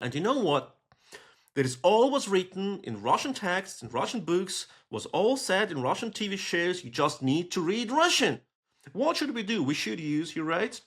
And you know what? That is all was written in Russian texts, in Russian books, was all said in Russian TV shows. You just need to read Russian. What should we do? We should use, you right?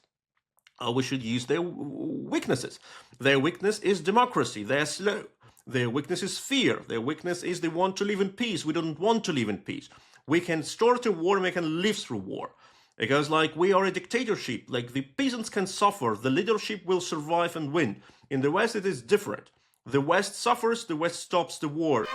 We should use their weaknesses. Their weakness is democracy. They're slow. Their weakness is fear. Their weakness is they want to live in peace. We don't want to live in peace. We can start a war and we can live through war. Because like we are a dictatorship, like the peasants can suffer, the leadership will survive and win. In the West it is different. The West suffers, the West stops the war.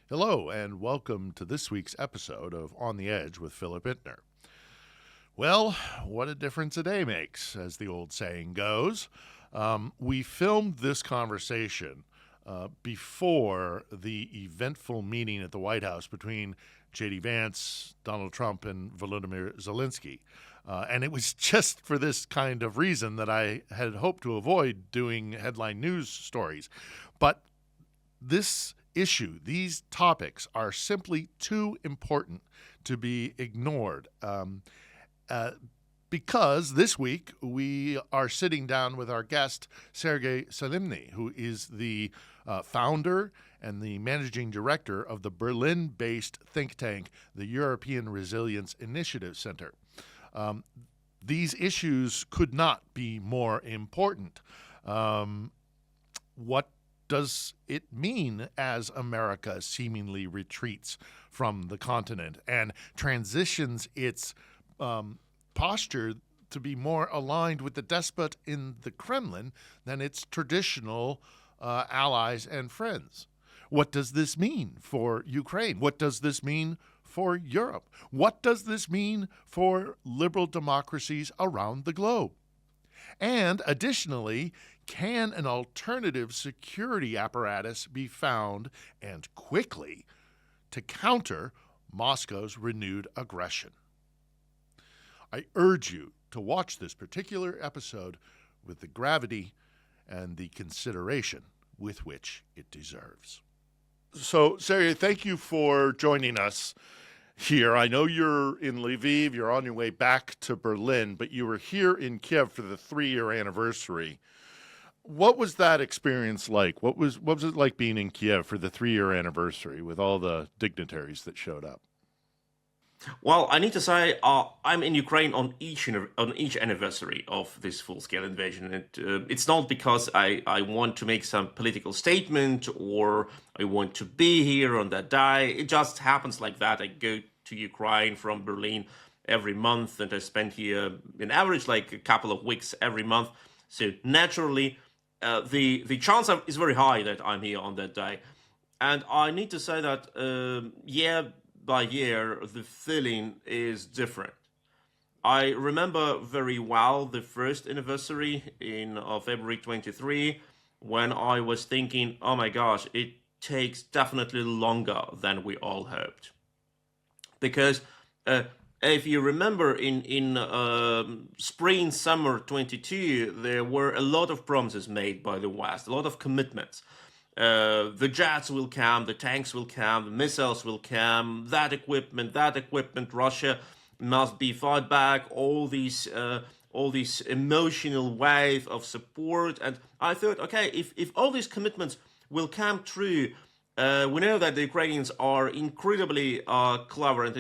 Hello, and welcome to this week's episode of On the Edge with Philip Ittner. Well, what a difference a day makes, as the old saying goes. We filmed this conversation before the eventful meeting at the White House between J.D. Vance, Donald Trump, and Volodymyr Zelenskyy. And it was just for this kind of reason that I had hoped to avoid doing headline news stories. But this issue, these topics are simply too important to be ignored. Because this week we are sitting down with our guest, Sergej Sumlenny, who is the founder and the managing director of the Berlin-based think tank, the European Resilience Initiative Center. These issues could not be more important. What does it mean as America seemingly retreats from the continent and transitions its posture to be more aligned with the despot in the Kremlin than its traditional allies and friends? What does this mean for Ukraine? What does this mean for Europe? What does this mean for liberal democracies around the globe? And additionally, can an alternative security apparatus be found, and quickly, to counter Moscow's renewed aggression? I urge you to watch this particular episode with the gravity and the consideration with which it deserves. So, Sergey, thank you for joining us here. I know you're in Lviv, you're on your way back to Berlin, but you were here in Kyiv for the 3-year anniversary. What was that experience like? What was it like being in Kyiv for the 3-year anniversary with all the dignitaries that showed up? Well, I need to say I'm in Ukraine on each anniversary of this full-scale invasion. It's not because I want to make some political statement or I want to be here on that day. It just happens like that. I go to Ukraine from Berlin every month, and I spend here, in average, like a couple of weeks every month. So naturally, the chance is very high that I'm here on that day. And I need to say that, year by year, the feeling is different. I remember very well the first anniversary in February 23, when I was thinking, oh my gosh, it takes definitely longer than we all hoped. Because if you remember in spring, summer 22, there were a lot of promises made by the West, a lot of commitments. The jets will come, the tanks will come, the missiles will come, that equipment, Russia must be fought back, all these emotional wave of support. And I thought, okay, if all these commitments will come true, we know that the Ukrainians are incredibly clever and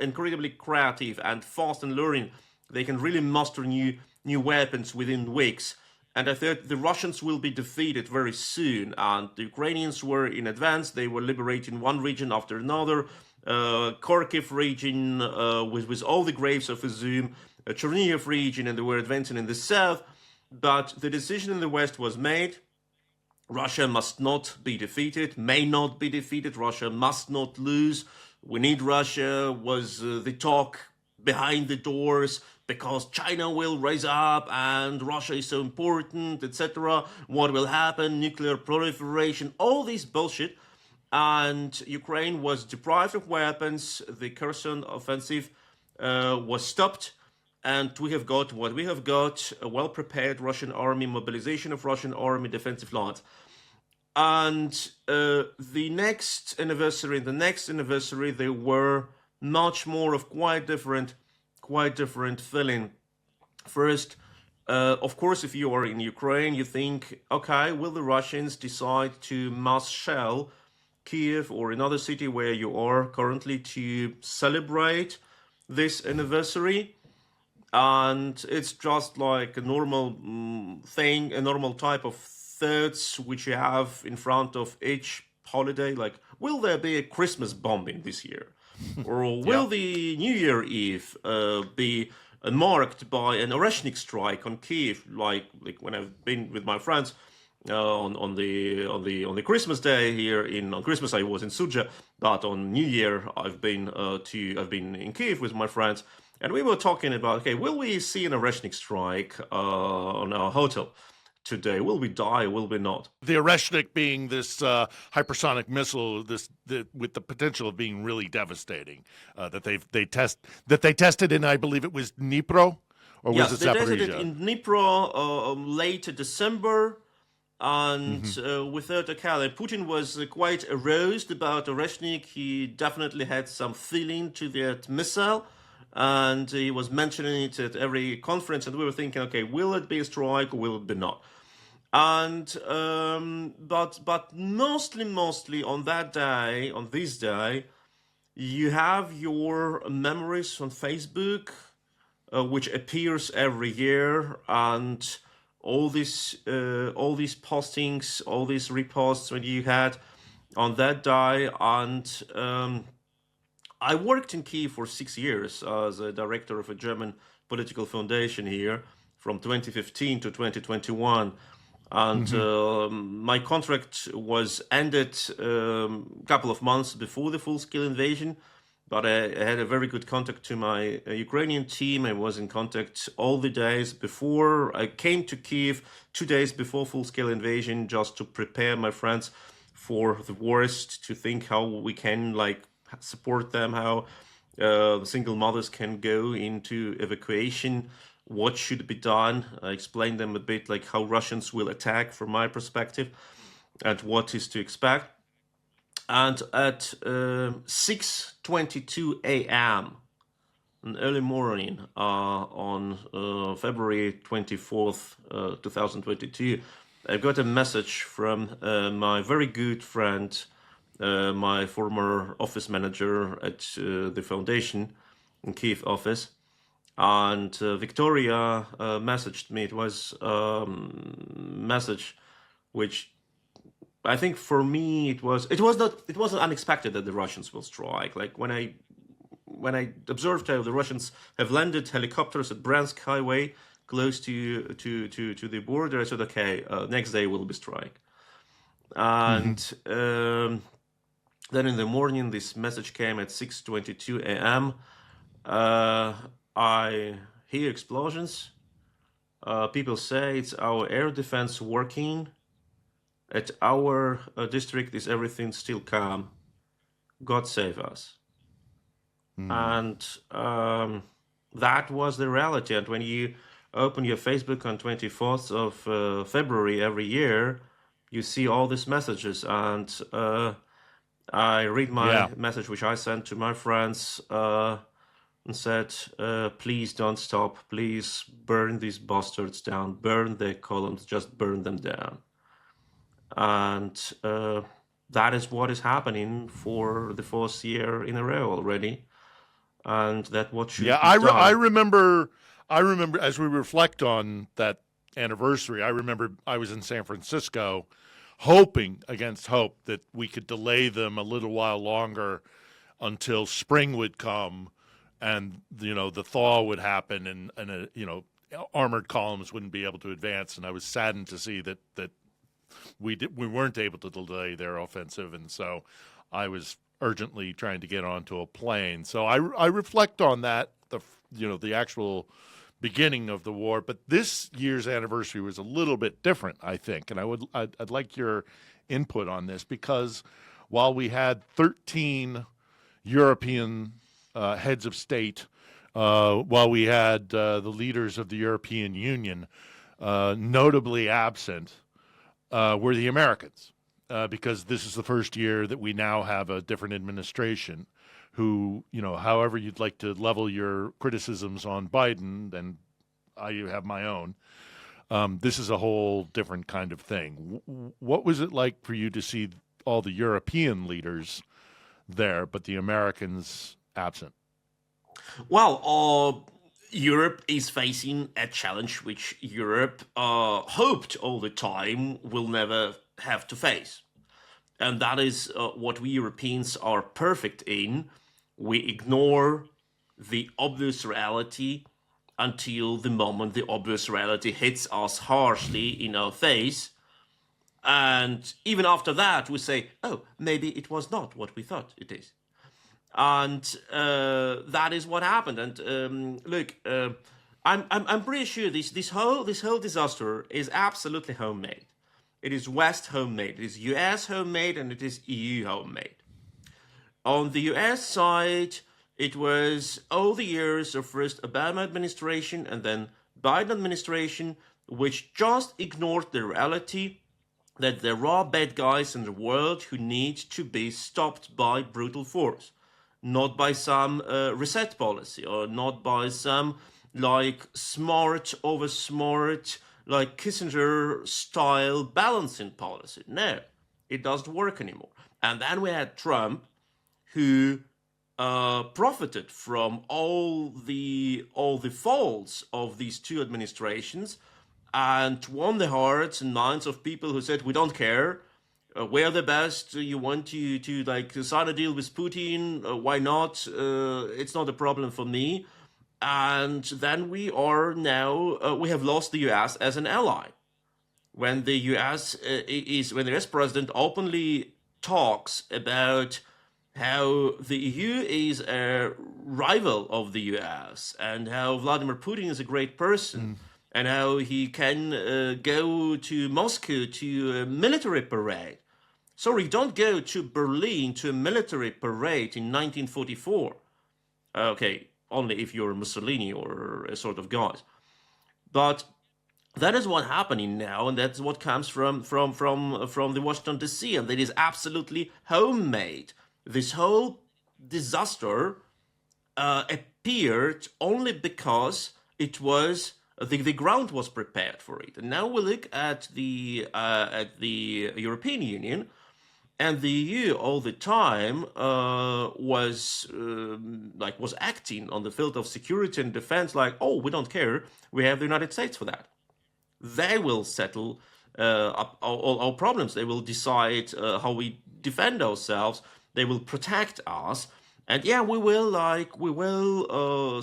incredibly creative and fast and learning. They can really master new weapons within weeks. And I thought the Russians will be defeated very soon. And the Ukrainians were in advance. They were liberating one region after another. Kharkiv region with all the graves of Izum, Chernihiv region, and they were advancing in the south. But the decision in the West was made. Russia must not be defeated, may not be defeated. Russia must not lose. We need Russia was the talk behind the doors, because China will rise up and Russia is so important, etc. What will happen? Nuclear proliferation, all this bullshit. And Ukraine was deprived of weapons. The Kherson offensive was stopped. And we have got what? We have got a well-prepared Russian army, mobilization of Russian army, defensive lines. And the next anniversary, there were much more of quite different feeling. First, of course, if you are in Ukraine, you think, okay, will the Russians decide to mass shell Kyiv or another city where you are currently to celebrate this anniversary? And it's just like a normal thing, a normal type of thirds which you have in front of each holiday. Like, will there be a Christmas bombing this year? Or will the New Year Eve be marked by an Oreshnik strike on Kyiv? Like when I've been with my friends on the Christmas day here on Christmas I was in Suja, but on New Year I've been in Kyiv with my friends. And we were talking about, okay, will we see an Oreshnik strike on our hotel today? Will we die? Will we not? The Oreshnik being this hypersonic missile, with the potential of being really devastating, that they tested in, I believe it was Dnipro, or was it Zaporizhia? Yes, they tested it in Dnipro late December. And without a calendar, Putin was quite aroused about Oreshnik. He definitely had some feeling to that missile. And he was mentioning it at every conference, and we were thinking, okay, will it be a strike or will it be not? And but mostly on this day, you have your memories on Facebook, which appears every year, and all these postings, all these reposts when you had on that day, and I worked in Kyiv for 6 years as a director of a German political foundation here from 2015 to 2021. And my contract was ended a couple of months before the full-scale invasion, but I had a very good contact to my Ukrainian team. I was in contact all the days before. I came to Kyiv 2 days before full-scale invasion just to prepare my friends for the worst, to think how we can support them, how single mothers can go into evacuation, what should be done. I explained them a bit like how Russians will attack from my perspective and what is to expect. And at 6:22 a.m. in early morning on February 24th, 2022, I got a message from my very good friend, my former office manager at the foundation in Kyiv office, and Victoria messaged me. It was a message which I think for me it wasn't unexpected that the Russians will strike. Like when I observed how the Russians have landed helicopters at Bryansk highway close to the border, I said, okay, next day will be strike. And then in the morning, this message came at 6:22 a.m. I hear explosions. People say it's our air defense working. At our district, is everything still calm? God save us. And that was the reality. And when you open your Facebook on 24th of February every year, you see all these messages. And I read my message, which I sent to my friends, and said, please don't stop. Please burn these bastards down. Burn their columns. Just burn them down. And that is what is happening for the fourth year in a row already. And that what should be done. I remember as we reflect on that anniversary, I remember I was in San Francisco hoping against hope that we could delay them a little while longer until spring would come and, the thaw would happen and armored columns wouldn't be able to advance. And I was saddened to see that we weren't able to delay their offensive. And so I was urgently trying to get onto a plane. So I reflect on that, the actual beginning of the war. But this year's anniversary was a little bit different, I think. And I'd like your input on this, because while we had 13 European heads of state while we had the leaders of the European Union notably absent were the Americans, because this is the first year that we now have a different administration who, however you'd like to level your criticisms on Biden, and I have my own, this is a whole different kind of thing. What was it like for you to see all the European leaders there, but the Americans absent? Well, Europe is facing a challenge which Europe hoped all the time will never have to face. And that is what we Europeans are perfect in. We ignore the obvious reality until the moment the obvious reality hits us harshly in our face. And even after that, we say, oh, maybe it was not what we thought it is. And that is what happened. And look, I'm pretty sure this whole disaster is absolutely homemade. It is West homemade, it is US homemade, and it is EU homemade. On the US side, it was all the years of first Obama administration and then Biden administration, which just ignored the reality that there are bad guys in the world who need to be stopped by brutal force, not by some reset policy, or not by some smart over smart, like Kissinger style balancing policy. No, it doesn't work anymore. And then we had Trump, who profited from all the faults of these two administrations and won the hearts and minds of people who said, we don't care, we're the best, you want to sign a deal with Putin, why not, it's not a problem for me. And then we have lost the US as an ally. When the US president openly talks about how the EU is a rival of the US and how Vladimir Putin is a great person and how he can go to Moscow to a military parade. Sorry, don't go to Berlin to a military parade in 1944. Okay, only if you're Mussolini or a sort of guy. But that is what's happening now, and that's what comes from the Washington D.C., and that is absolutely homemade. This whole disaster appeared only because it was the ground was prepared for it. And now we look at the European Union, and the EU all the time was acting on the field of security and defense like, oh, we don't care, we have the United States for that. They will settle up all our problems. They will decide how we defend ourselves. They will protect us. And yeah, we will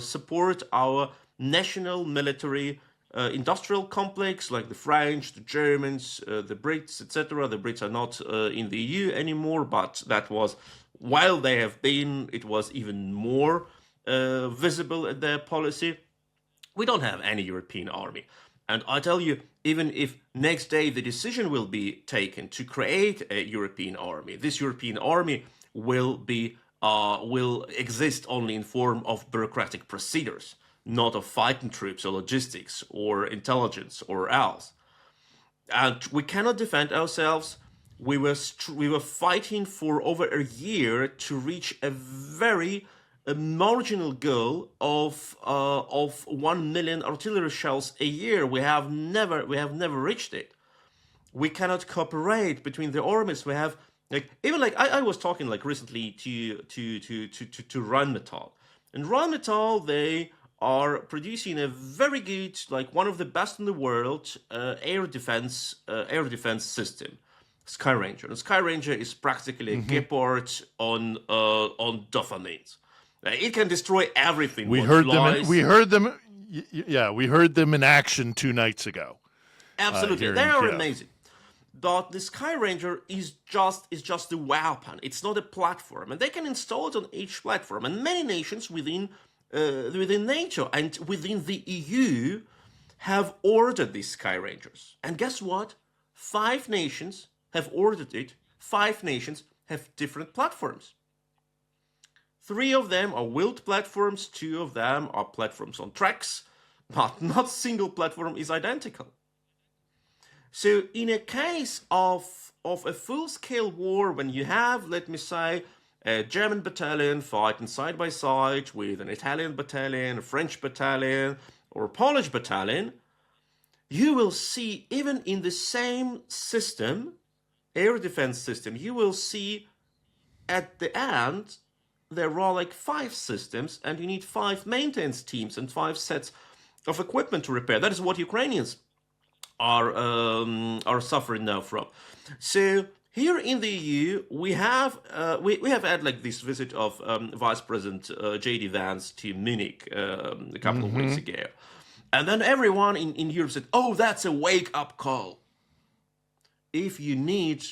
support our national military industrial complex, like the French, the Germans, the Brits, etc. The Brits are not in the EU anymore, but that was, while they have been, it was even more visible in their policy. We don't have any European army. And I tell you, even if next day the decision will be taken to create a European army, this European army will exist only in form of bureaucratic procedures, not of fighting troops or logistics or intelligence or else. And we cannot defend ourselves. We were fighting for over a year to reach a very marginal goal of 1 million artillery shells a year. We have never reached it. We cannot cooperate between the armies. We have I was talking recently to Rheinmetall. And Rheinmetall, they are producing a very good, one of the best in the world, air defense system, Sky Ranger. And Sky Ranger is practically a Gepard on dopamines. It can destroy everything. We heard them in action 2 nights ago. Absolutely, they are amazing. But the Sky Ranger is just a weapon. It's not a platform, and they can install it on each platform. And many nations within NATO and within the EU have ordered these Sky Rangers. And guess what? 5 nations have ordered it. 5 nations have different platforms. 3 of them are wheeled platforms, 2 of them are platforms on tracks, but not single platform is identical. So in a case of a full-scale war, when you have, let me say, a German battalion fighting side by side with an Italian battalion, a French battalion, or a Polish battalion, you will see, even in the same system, air defense system, you will see at the end there are like 5 systems, and you need 5 maintenance teams and 5 sets of equipment to repair. That is what Ukrainians are suffering now from. So here in the EU, we have had like this visit of Vice President J.D. Vance to Munich a couple of weeks ago, and then everyone in Europe said, "Oh, that's a wake-up call." If you need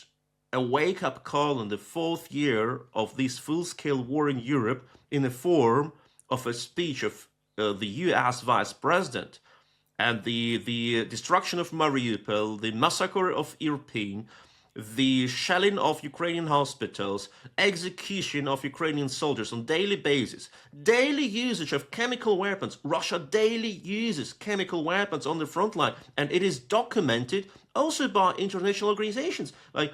a wake-up call in the 4th year of this full-scale war in Europe in the form of a speech of the U.S. Vice President, and the destruction of Mariupol, the massacre of Irpin, the shelling of Ukrainian hospitals, execution of Ukrainian soldiers on daily basis, daily usage of chemical weapons. Russia daily uses chemical weapons on the front line, and it is documented also by international organizations like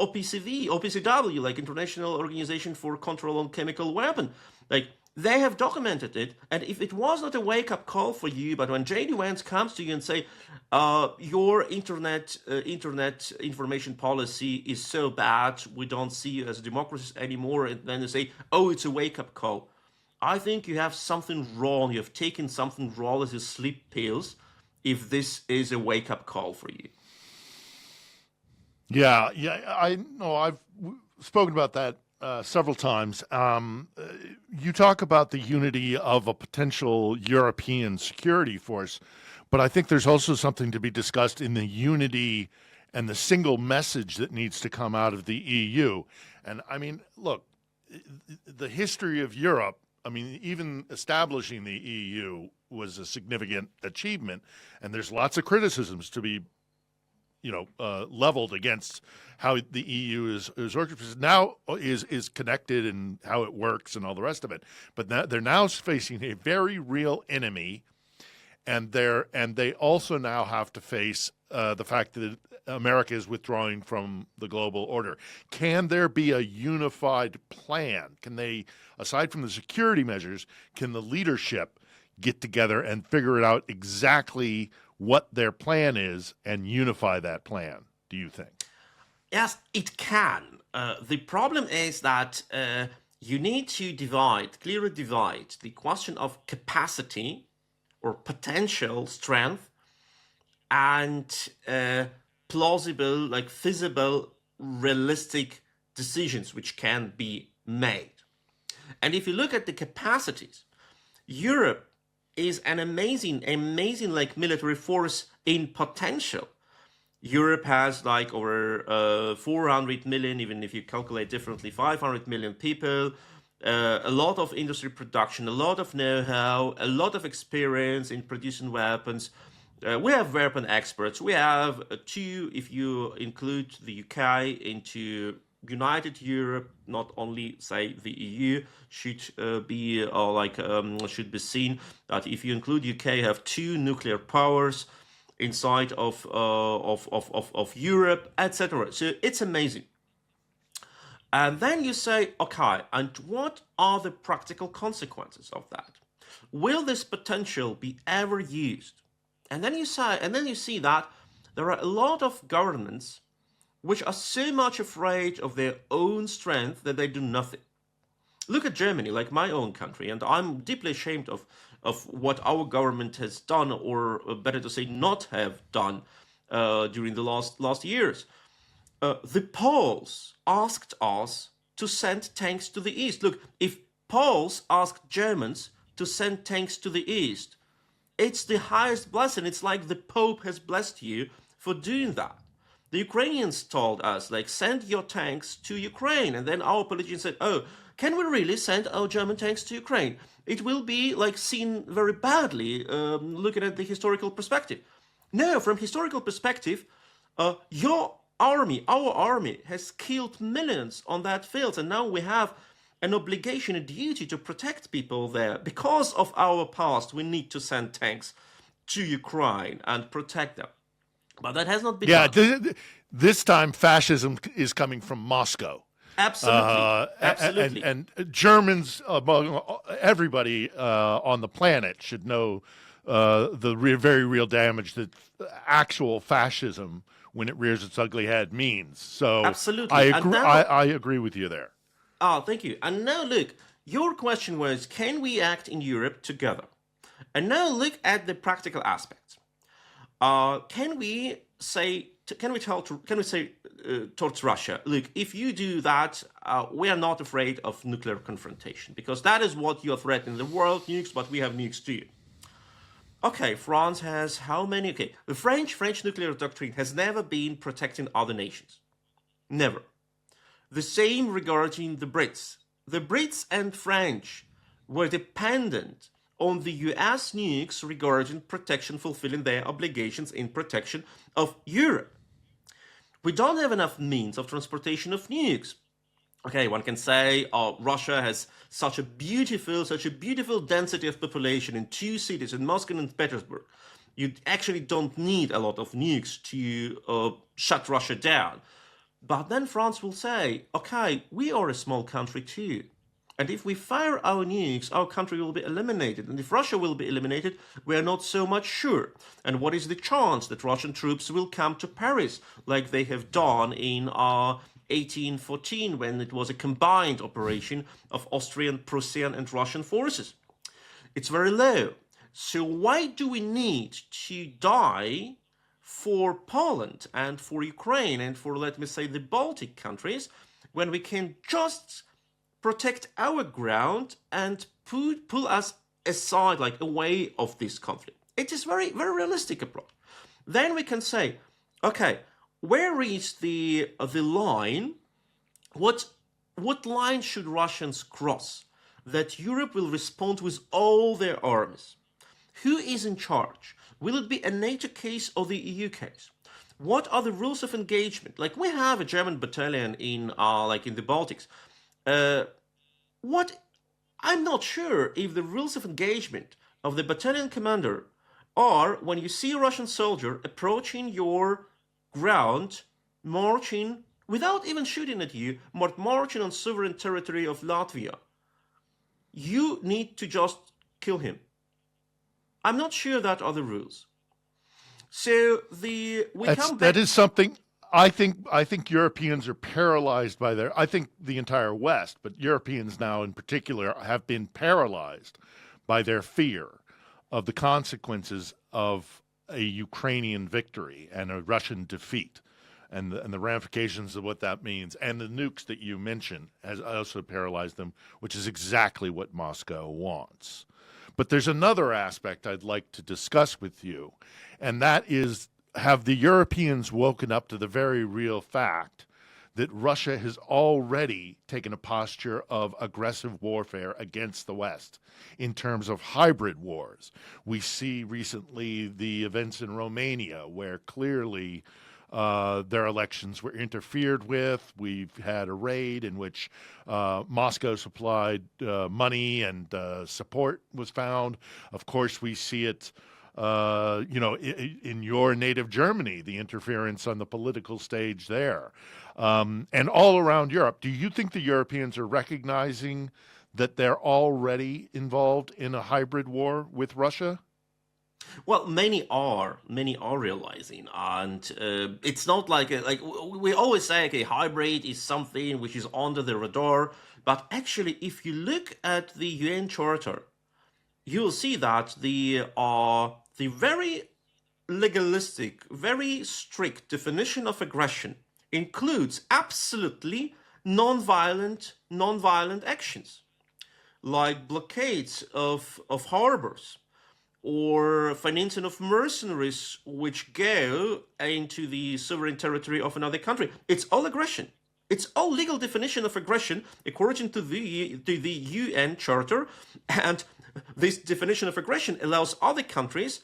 OPCW, like International Organization for Control on Chemical Weapon. Like, they have documented it, and if it was not a wake-up call for you, but when J.D. Vance comes to you and say, your internet information policy is so bad, we don't see you as a democracy anymore, and then they say, oh, it's a wake-up call. I think you have something wrong. You have taken something wrong as your sleep pills, if this is a wake-up call for you. Yeah, I know. I've spoken about that several times. You talk about the unity of a potential European security force, but I think there's also something to be discussed in the unity and the single message that needs to come out of the EU. And I mean, look, the history of Europe, I mean, even establishing the EU was a significant achievement, and there's lots of criticisms to be leveled against how the EU is organized now, is connected, and how it works and all the rest of it. But they're now facing a very real enemy, and they also now have to face the fact that America is withdrawing from the global order. Can there be a unified plan? Can they, aside from the security measures, can the leadership get together and figure it out exactly what their plan is and unify that plan, do you think? Yes, it can. The problem is that you need to clearly divide the question of capacity or potential strength and plausible, like feasible, realistic decisions which can be made. And if you look at the capacities, Europe is an amazing like military force in potential. Europe has like over 400 million, even if you calculate differently, 500 million people, a lot of industry production, a lot of know-how, a lot of experience in producing weapons. We have weapon experts. We have 2, if you include the UK into United Europe, not only say the EU, should be seen that if you include UK, have 2 nuclear powers inside of Europe, etc. So it's amazing. And then you say, okay, and what are the practical consequences of that? Will this potential be ever used? And then you see that there are a lot of governments which are so much afraid of their own strength that they do nothing. Look at Germany, like my own country, and I'm deeply ashamed of what our government has done, or better to say, not have done during the last years. The Poles asked us to send tanks to the east. Look, if Poles asked Germans to send tanks to the east, it's the highest blessing. It's like the Pope has blessed you for doing that. The Ukrainians told us, like, send your tanks to Ukraine. And then our politicians said, oh, can we really send our German tanks to Ukraine? It will be, like, seen very badly, looking at the historical perspective. No, from historical perspective, your our army has killed millions on that field, and now we have an obligation, a duty to protect people there. Because of our past, we need to send tanks to Ukraine and protect them. But that has not been done. This time fascism is coming from Moscow. Absolutely. Absolutely. And Germans, among everybody on the planet, should know the very real damage that actual fascism, when it rears its ugly head, means. So absolutely. I agree with you there. Oh, thank you. And now look, your question was, can we act in Europe together? And now look at the practical aspects. Can we say towards Russia, look, if you do that, we are not afraid of nuclear confrontation, because that is what you are threatening the world, nukes, but we have nukes too. Okay, France has how many? Okay, the French nuclear doctrine has never been protecting other nations. Never. The same regarding the Brits. The Brits and French were dependent on the US nukes regarding protection, fulfilling their obligations in protection of Europe. We don't have enough means of transportation of nukes. Okay, one can say, Russia has such a beautiful density of population in two cities, in Moscow and Petersburg. You actually don't need a lot of nukes to shut Russia down. But then France will say, okay, we are a small country too. And if we fire our nukes, our country will be eliminated. And if Russia will be eliminated, we are not so much sure. And what is the chance that Russian troops will come to Paris, like they have done in 1814, when it was a combined operation of Austrian, Prussian, and Russian forces? It's very low. So why do we need to die for Poland and for Ukraine and for, let me say, the Baltic countries, when we can just protect our ground and pull us aside, like away of this conflict? It is very, very realistic approach. Then we can say, okay, where is the line? What line should Russians cross that Europe will respond with all their armies? Who is in charge? Will it be a NATO case or the EU case? What are the rules of engagement? Like, we have a German battalion in the Baltics. I'm not sure if the rules of engagement of the battalion commander are, when you see a Russian soldier approaching your ground, marching without even shooting at you, but marching on sovereign territory of Latvia, you need to just kill him. I'm not sure that are the rules. So that is something I think Europeans are paralyzed by I think the entire West, but Europeans now in particular have been paralyzed by their fear of the consequences of a Ukrainian victory and a Russian defeat, and the ramifications of what that means, and the nukes that you mentioned has also paralyzed them, which is exactly what Moscow wants. But there's another aspect I'd like to discuss with you, and that is, have the Europeans woken up to the very real fact that Russia has already taken a posture of aggressive warfare against the West in terms of hybrid wars? We see recently the events in Romania, where clearly their elections were interfered with. We've had a raid in which Moscow supplied money and support was found. Of course, we see it in your native Germany, the interference on the political stage there, and all around Europe. Do you think the Europeans are recognizing that they're already involved in a hybrid war with Russia? Well, many are realizing, and it's not like we always say, okay, hybrid is something which is under the radar, but actually, if you look at the UN Charter, you will see that the very legalistic, very strict definition of aggression includes absolutely non-violent actions, like blockades of harbors, or financing of mercenaries which go into the sovereign territory of another country. It's all aggression. It's all legal definition of aggression according to the UN Charter, and this definition of aggression allows other countries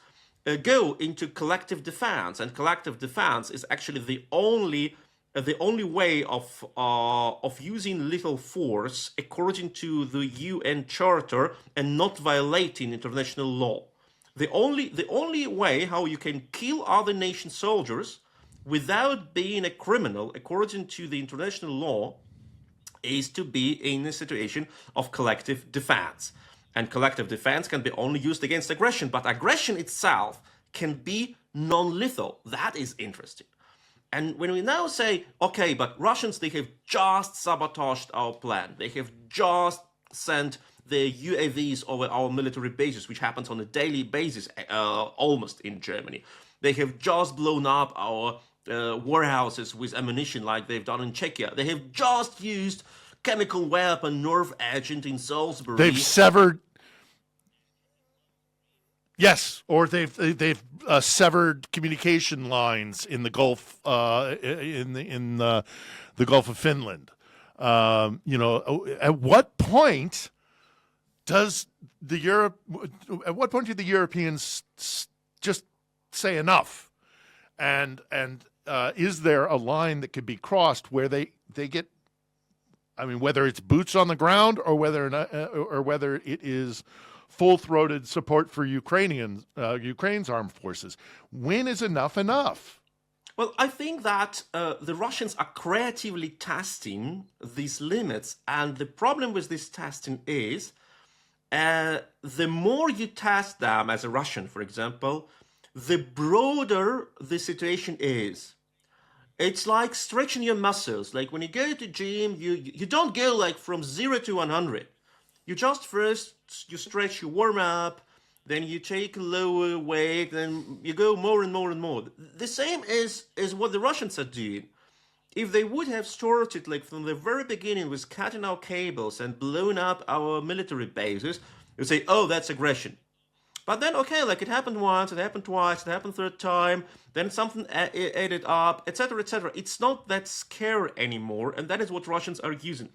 go into collective defense, and collective defense is actually the only the only way of using lethal force according to the UN Charter and not violating international law. The only way how you can kill other nation soldiers without being a criminal according to the international law is to be in a situation of collective defense. And collective defense can be only used against aggression, but aggression itself can be non-lethal. That is interesting. And when we now say, okay, but Russians, they have just sabotaged our plan. They have just sent their UAVs over our military bases, which happens on a daily basis, almost in Germany. They have just blown up our warehouses with ammunition like they've done in Czechia. They have just used chemical weapon nerve agent in Salisbury. They've severed... Yes, or they've severed communication lines in the Gulf in the Gulf of Finland. At what point does the do the Europeans just say enough? And is there a line that could be crossed where they get? I mean, whether it's boots on the ground or whether it is full-throated support for Ukraine's armed forces. When is enough enough? Well, I think that the Russians are creatively testing these limits, and the problem with this testing is the more you test them as a Russian, for example, the broader the situation is. It's like stretching your muscles. Like when you go to gym, you don't go like from 0 to 100. You just first, you stretch, you warm up, then you take a lower weight, then you go more and more and more. The same is what the Russians are doing. If they would have started like from the very beginning with cutting our cables and blown up our military bases, you'd say, oh, that's aggression. But then, okay, like it happened once, it happened twice, it happened third time, then something added up, etc., etc. It's not that scary anymore, and that is what Russians are using.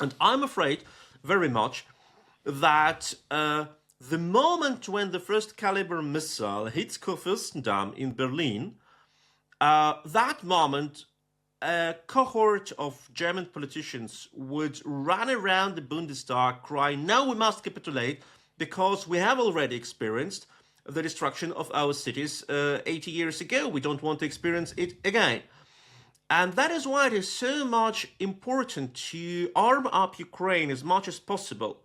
And I'm afraid very much that the moment when the first caliber missile hits Kurfürstendamm in Berlin, that moment a cohort of German politicians would run around the Bundestag crying, now we must capitulate because we have already experienced the destruction of our cities 80 years ago. We don't want to experience it again. And that is why it is so much important to arm up Ukraine as much as possible.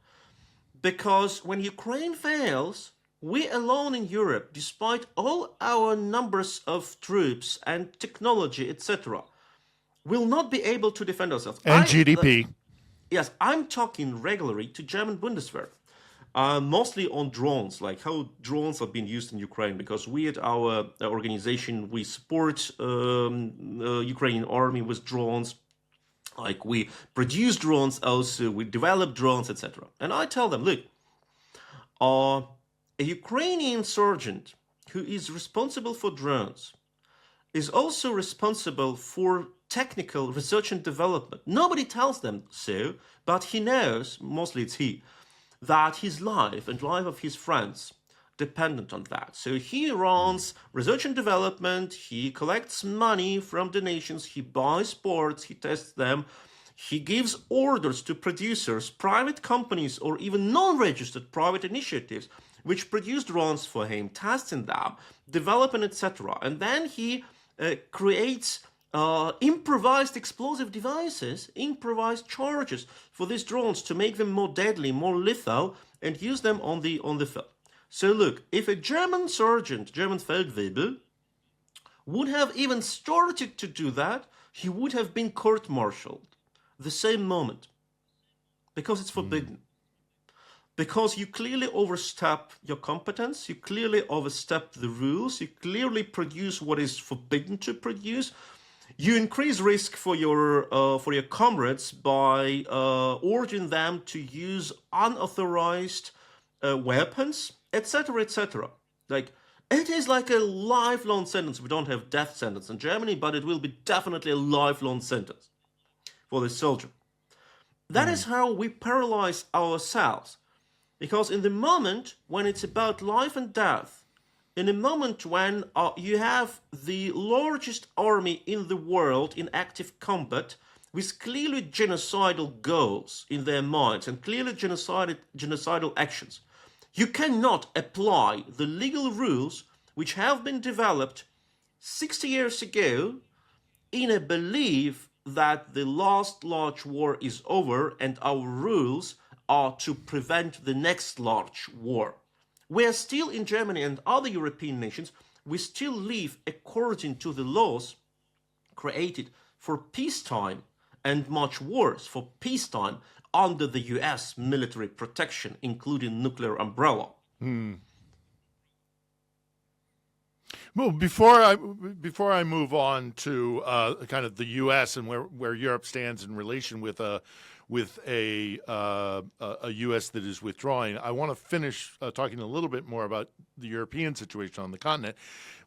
Because when Ukraine fails, we alone in Europe, despite all our numbers of troops and technology, etc., will not be able to defend ourselves. And GDP. Yes, I'm talking regularly to German Bundeswehr. Mostly on drones, like how drones have been used in Ukraine, because we at our organization, we support Ukrainian army with drones, like we produce drones also, we develop drones, etc. And I tell them, look, a Ukrainian sergeant who is responsible for drones is also responsible for technical research and development. Nobody tells them so, but he knows, mostly it's he, that his life and life of his friends dependent on that. So he runs research and development, he collects money from donations, he buys parts, he tests them, he gives orders to producers, private companies, or even non-registered private initiatives which produce drones for him, testing them, developing, etc. And then he creates improvised explosive devices, improvised charges for these drones to make them more deadly, more lethal, and use them on the field. So look, if a German sergeant, German Feldwebel, would have even started to do that, he would have been court-martialed the same moment, because it's forbidden. Because you clearly overstep your competence, you clearly overstep the rules, you clearly produce what is forbidden to produce. You increase risk for your comrades by ordering them to use unauthorized weapons, etc., etc. Like, it is like a lifelong sentence. We don't have death sentence in Germany, but it will be definitely a lifelong sentence for the soldier. That is how we paralyze ourselves. Because in the moment when it's about life and death, in a moment when you have the largest army in the world in active combat with clearly genocidal goals in their minds and clearly genocidal actions. You cannot apply the legal rules which have been developed 60 years ago in a belief that the last large war is over and our rules are to prevent the next large war. Where still in Germany and other European nations, we still live according to the laws created for peacetime and much worse for peacetime under the US military protection, including nuclear umbrella. Well, before I move on to kind of the U.S. and where Europe stands in relation with a U.S. that is withdrawing, I want to finish talking a little bit more about the European situation on the continent.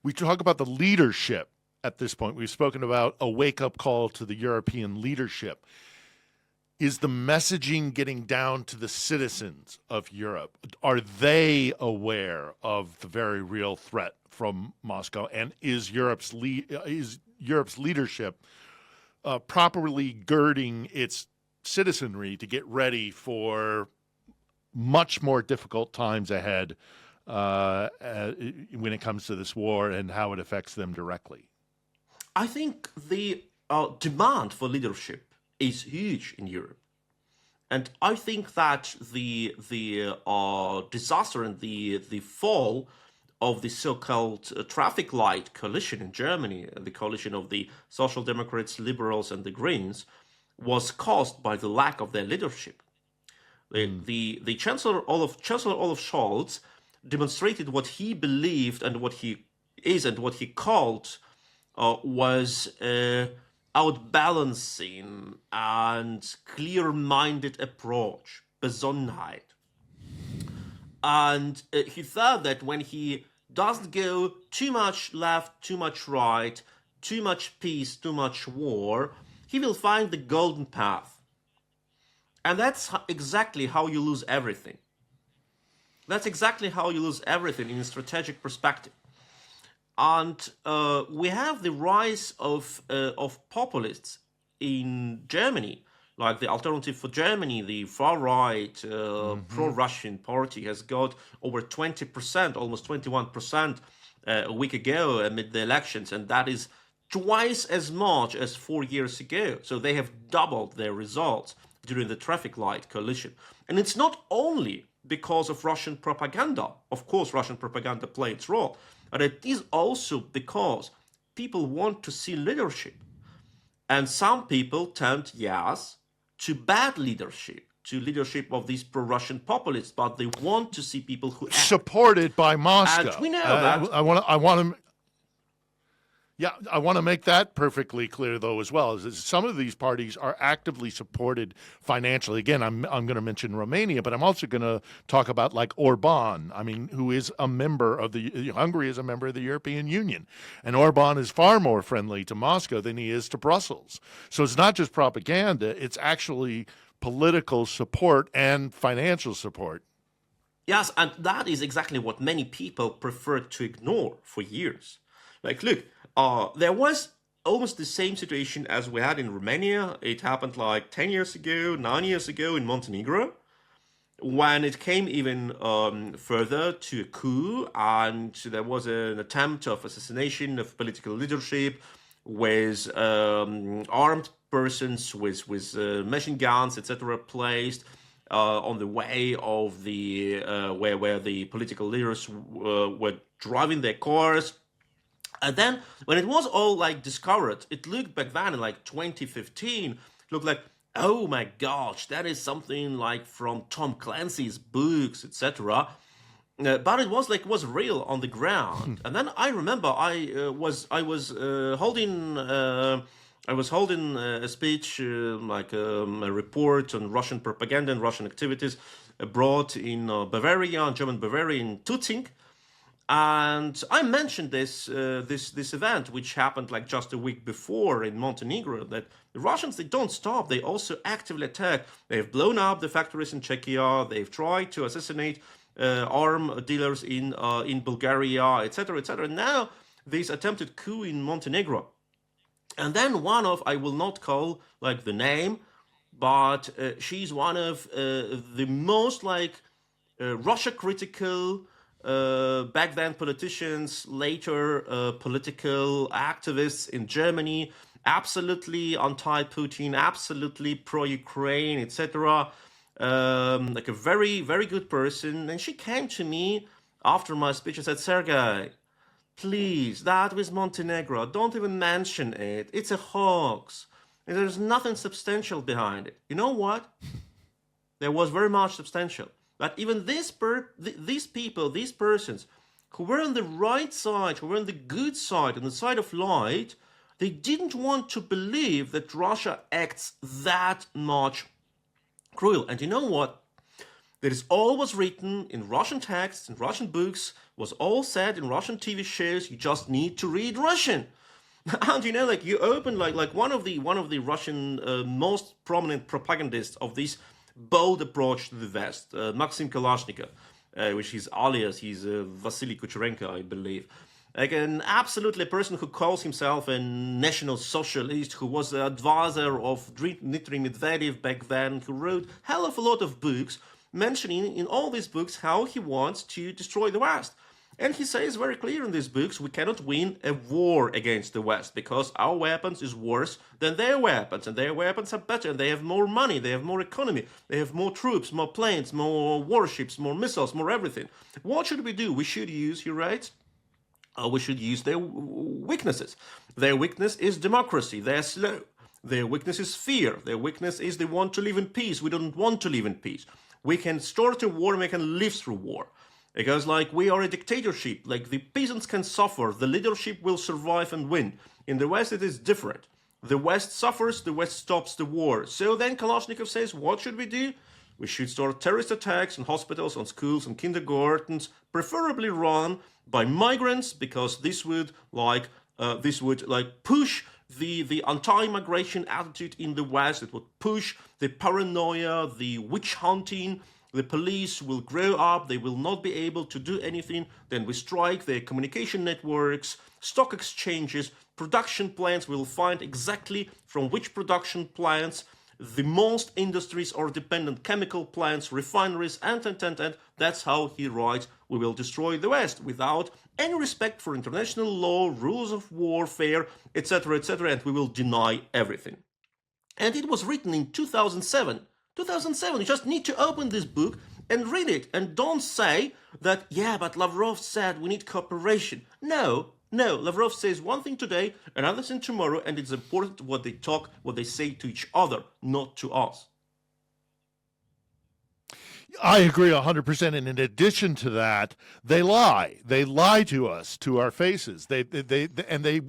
We talk about the leadership at this point. We've spoken about a wake-up call to the European leadership. Is the messaging getting down to the citizens of Europe? Are they aware of the very real threat from Moscow? And is Europe's leadership properly girding its citizenry to get ready for much more difficult times ahead when it comes to this war and how it affects them directly? I think the demand for leadership is huge in Europe. And I think that the disaster and the fall of the so-called traffic light coalition in Germany, the coalition of the Social Democrats, Liberals, and the Greens, was caused by the lack of their leadership. The Chancellor Olaf Scholz demonstrated what he believed and what he is and what he called was outbalancing and clear-minded approach, Besonnenheit. And he thought that when he doesn't go too much left, too much right, too much peace, too much war, he will find the golden path. And that's exactly how you lose everything. That's exactly how you lose everything in a strategic perspective. And we have the rise of populists in Germany, like the Alternative for Germany, the far-right pro-Russian party has got over 20%, almost 21% a week ago amid the elections, and that is twice as much as 4 years ago. So they have doubled their results during the traffic light coalition. And it's not only because of Russian propaganda. Of course, Russian propaganda played its role, but it is also because people want to see leadership. And some people tend, yes, to bad leadership, to leadership of these pro-Russian populists, but they want to see people who act. Supported by Moscow. And we know that. I want to make that perfectly clear, though, as well. Some of these parties are actively supported financially. Again, I'm going to mention Romania, but I'm also going to talk about like Orban. I mean, who is a member of Hungary is a member of the European Union, and Orban is far more friendly to Moscow than he is to Brussels. So it's not just propaganda; it's actually political support and financial support. Yes, and that is exactly what many people preferred to ignore for years. Like, look. There was almost the same situation as we had in Romania. It happened like 10 years ago, 9 years ago in Montenegro, when it came even further to a coup, and there was an attempt of assassination of political leadership with armed persons with machine guns, etc., placed on the way of the where the political leaders were driving their cars. And then, when it was all like discovered, it looked back then in like 2015, it looked like, oh my gosh, that is something like from Tom Clancy's books, etc. But it was real on the ground. And then I remember I was holding a speech, like a report on Russian propaganda and Russian activities abroad in Bavaria, in German Bavaria, in Tutzing. And I mentioned this event, which happened like just a week before in Montenegro, that the Russians, they don't stop. They also actively attack. They've blown up the factories in Czechia. They've tried to assassinate arm dealers in Bulgaria, etc., etc. Now this attempted coup in Montenegro, and then one of, I will not call like the name, but she's one of the most like Russia critical back then politicians, later political activists in Germany, absolutely anti-Putin, absolutely pro-Ukraine, etc. Like a very, very good person. And she came to me after my speech and said, Sergej, please, that with Montenegro, don't even mention it. It's a hoax. There's nothing substantial behind it. You know what? There was very much substantial. But even these people, these persons who were on the right side, who were on the good side, on the side of light, they didn't want to believe that Russia acts that much cruel. And you know what? There is always written in Russian texts, in Russian books, was all said in Russian TV shows. You just need to read Russian. And you know, like you open like one of the Russian most prominent propagandists of this bold approach to the West, Maxim Kalashnikov, which is alias, he's Vasily Kucherenko, I believe. Like an absolutely person who calls himself a national socialist, who was the advisor of Dmitry Medvedev back then, who wrote hell of a lot of books, mentioning in all these books how he wants to destroy the West. And he says very clear in these books, we cannot win a war against the West because our weapons is worse than their weapons, and their weapons are better, and they have more money, they have more economy, they have more troops, more planes, more warships, more missiles, more everything. What should we do? We should use, he writes, we should use their weaknesses. Their weakness is democracy, they're slow. Their weakness is fear. Their weakness is they want to live in peace. We don't want to live in peace. We can start a war and we can live through war. Because like we are a dictatorship, like the peasants can suffer, the leadership will survive and win. In the West it is different. The West suffers, the West stops the war. So then Kalashnikov says, what should we do? We should start terrorist attacks on hospitals, on schools, on kindergartens, preferably run by migrants, because this would push the anti-migration attitude in the West. It would push the paranoia, the witch hunting. The police will grow up, they will not be able to do anything. Then we strike their communication networks, stock exchanges, production plants. We'll find exactly from which production plants the most industries are dependent, chemical plants, refineries, and. That's how he writes, we will destroy the West without any respect for international law, rules of warfare, etc., etc., and we will deny everything. And it was written in 2007. 2007, you just need to open this book and read it. And don't say that, yeah, but Lavrov said we need cooperation. No, Lavrov says one thing today, another thing tomorrow, and it's important what they say to each other, not to us. I agree 100%. And in addition to that, they lie. They lie to us, to our faces. They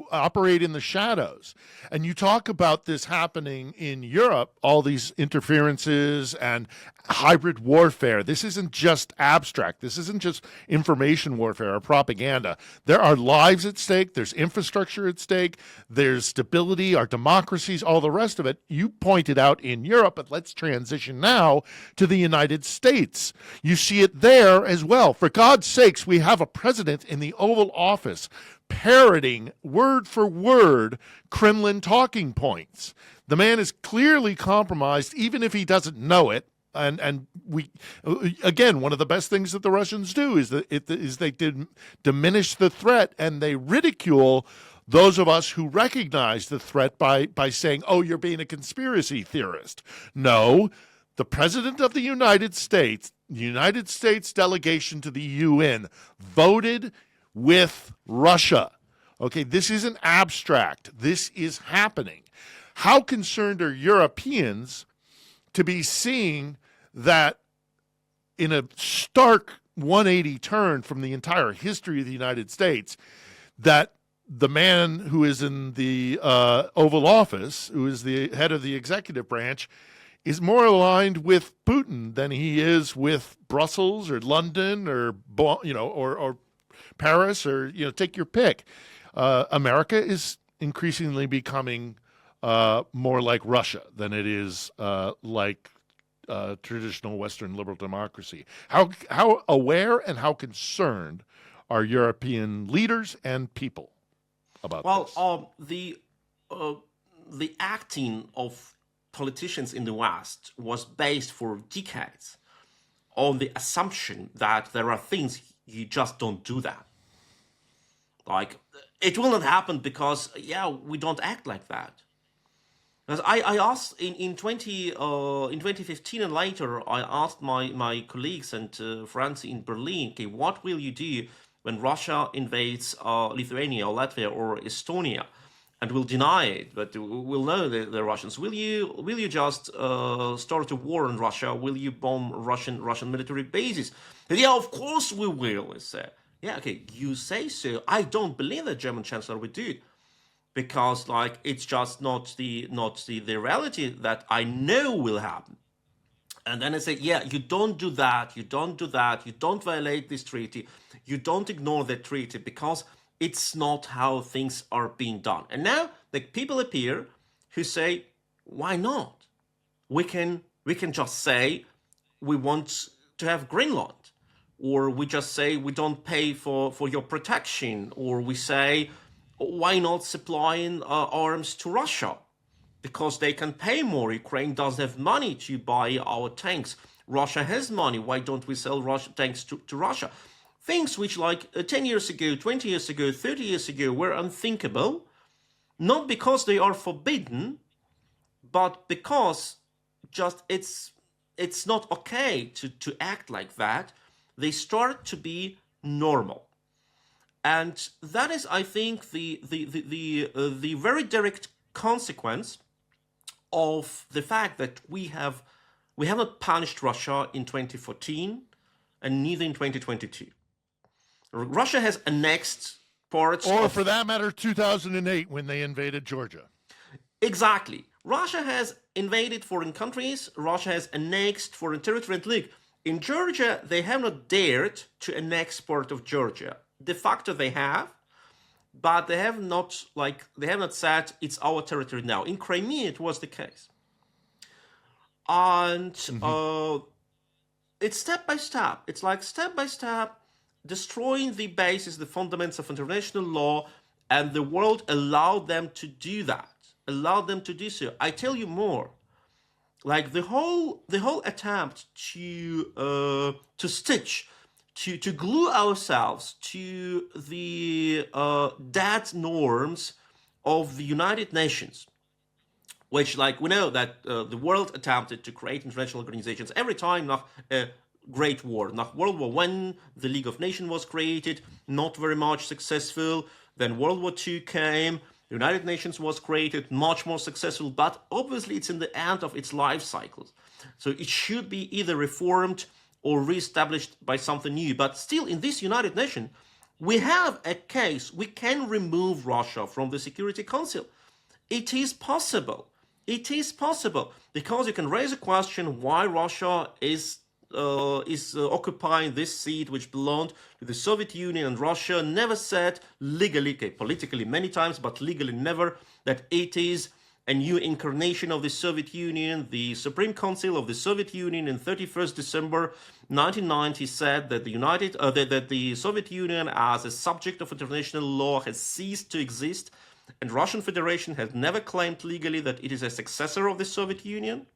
operate in the shadows. And you talk about this happening in Europe, all these interferences and hybrid warfare. This isn't just abstract. This isn't just information warfare or propaganda. There are lives at stake. There's infrastructure at stake. There's stability, our democracies, all the rest of it. You pointed out in Europe, but let's transition now to the United States. You see it there as well. For God's sakes, we have a president in the Oval Office parroting word for word Kremlin talking points. The man is clearly compromised, even if he doesn't know it. And we, again, one of the best things that the Russians do is they diminish the threat, and they ridicule those of us who recognize the threat by saying, oh, you're being a conspiracy theorist. No, the President of the United States delegation to the UN voted with Russia. Okay, this isn't abstract. This is happening. How concerned are Europeans to be seeing that in a stark 180 turn from the entire history of the United States, that the man who is in the Oval Office, who is the head of the executive branch, is more aligned with Putin than he is with Brussels or London or Paris or take your pick. America is increasingly becoming more like Russia than it is like traditional Western liberal democracy. How aware and how concerned are European leaders and people about Well, this? The acting of politicians in the West was based for decades on the assumption that there are things you just don't do that. Like, it will not happen because, yeah, we don't act like that. Because I asked in 2015 and later, I asked my colleagues and friends in Berlin, okay, what will you do when Russia invades Lithuania or Latvia or Estonia, and will deny it, but we'll know the Russians? Will you just start a war on Russia? Will you bomb Russian military bases? And yeah, of course we will. I said, yeah, okay, you say so. I don't believe the German Chancellor would do it, because like it's just not the reality that I know will happen. And then I say, yeah, you don't do that, you don't do that, you don't violate this treaty, you don't ignore the treaty, because it's not how things are being done. And now the people appear who say, why not? We can just say we want to have Greenland, or we just say we don't pay for your protection, or we say, why not supplying arms to Russia? Because they can pay more. Ukraine doesn't have money to buy our tanks. Russia has money. Why don't we sell tanks to Russia? Things which like 10 years ago, 20 years ago, 30 years ago were unthinkable, not because they are forbidden, but because just it's not okay to act like that. They start to be normal. And that is, I think, the very direct consequence of the fact that we have not punished Russia in 2014 and neither in 2022. Russia has annexed parts or for that matter 2008 when they invaded Georgia. Exactly. Russia has invaded foreign countries. Russia has annexed foreign territory. And look, in Georgia, they have not dared to annex part of Georgia. De facto, they have, but they have not said it's our territory now. In Crimea, it was the case, and it's step by step. It's like step by step, destroying the basis, the fundamentals of international law, and the world allowed them to do that. Allowed them to do so. I tell you more. Like the whole attempt to stitch, to glue ourselves to the dead norms of the United Nations, which, like, we know that the world attempted to create international organizations every time nach a Great War. Nach World War I, the League of Nations was created, not very much successful. Then World War II came. The United Nations was created, much more successful, but obviously it's in the end of its life cycles. So it should be either reformed or reestablished by something new. But still, in this United Nations, we have a case. We can remove Russia from the Security Council. It is possible. It is possible, because you can raise a question why Russia is occupying this seat which belonged to the Soviet Union, and Russia never said legally, okay, politically many times, but legally never, that it is a new incarnation of the Soviet Union. The Supreme Council of the Soviet Union in 31st December 1990 said that the Soviet Union as a subject of international law has ceased to exist, and Russian Federation has never claimed legally that it is a successor of the Soviet Union.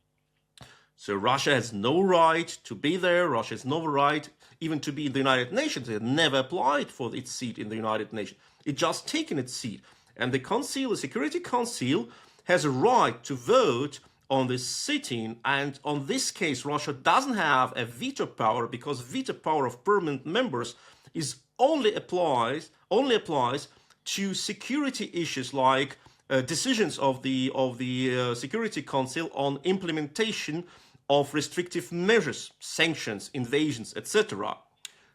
So Russia has no right to be there. Russia has no right even to be in the United Nations. It never applied for its seat in the United Nations. It just taken its seat. And the Security Council, has a right to vote on this sitting. And on this case, Russia doesn't have a veto power, because veto power of permanent members only applies to security issues like decisions of the Security Council on implementation of restrictive measures, sanctions, invasions, etc.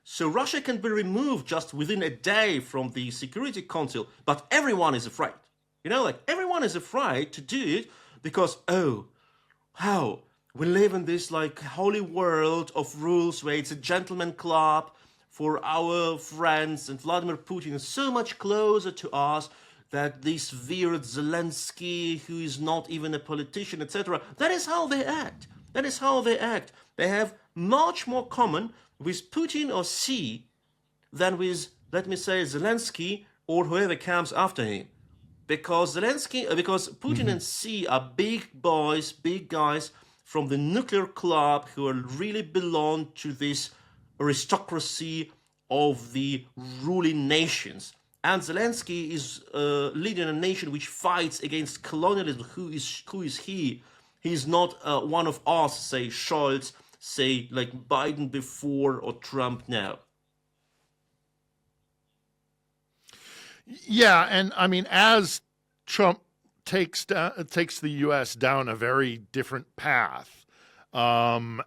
So Russia can be removed just within a day from the Security Council, but everyone is afraid. Everyone is afraid to do it because, we live in this holy world of rules where it's a gentleman club for our friends, and Vladimir Putin is so much closer to us that this weird Zelenskyy, who is not even a politician, etc., that is how they act. That is how they act. They have much more common with Putin or Xi than with, let me say, Zelenskyy or whoever comes after him. Because because Putin and Xi are big boys, big guys from the nuclear club who are really belong to this aristocracy of the ruling nations. And Zelenskyy is leading a nation which fights against colonialism. Who is he? He's not one of us, say Scholz, say like Biden before or Trump now. Yeah, and I mean, as Trump takes the U.S. down a very different path, and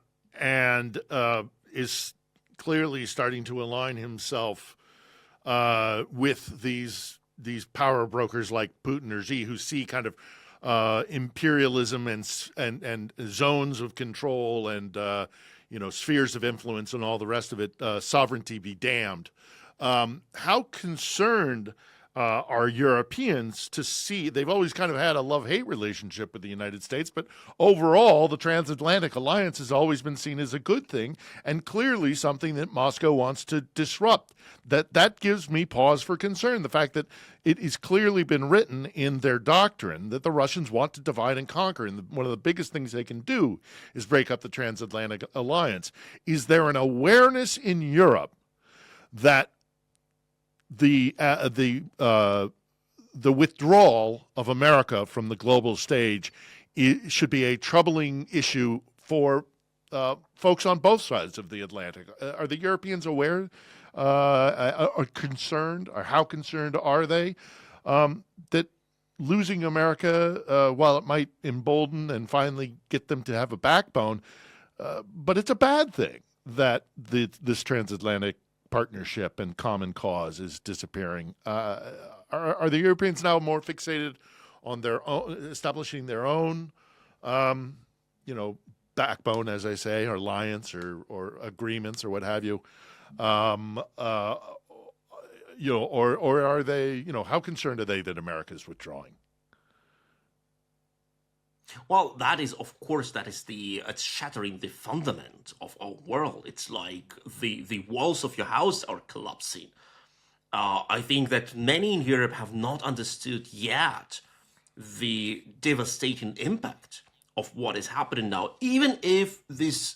is clearly starting to align himself with these power brokers like Putin or Xi, who see kind of imperialism and zones of control and spheres of influence and all the rest of it. Sovereignty be damned. How concerned are Europeans to see? They've always kind of had a love-hate relationship with the United States, but overall, the transatlantic alliance has always been seen as a good thing, and clearly something that Moscow wants to disrupt. That gives me pause for concern. The fact that it has clearly been written in their doctrine that the Russians want to divide and conquer, and one of the biggest things they can do is break up the transatlantic alliance. Is there an awareness in Europe that the withdrawal of America from the global stage should be a troubling issue for folks on both sides of the Atlantic? Are the Europeans aware, are concerned, or how concerned are they that losing America, while it might embolden and finally get them to have a backbone, but it's a bad thing that this transatlantic partnership and common cause is disappearing? Are the Europeans now more fixated on their own, establishing their own, backbone, as I say, or alliance or agreements or what have you? Or are they, how concerned are they that America is withdrawing? Well, that is, of course, it's shattering the fundament of our world. It's like the walls of your house are collapsing. I think that many in Europe have not understood yet the devastating impact of what is happening now. Even if this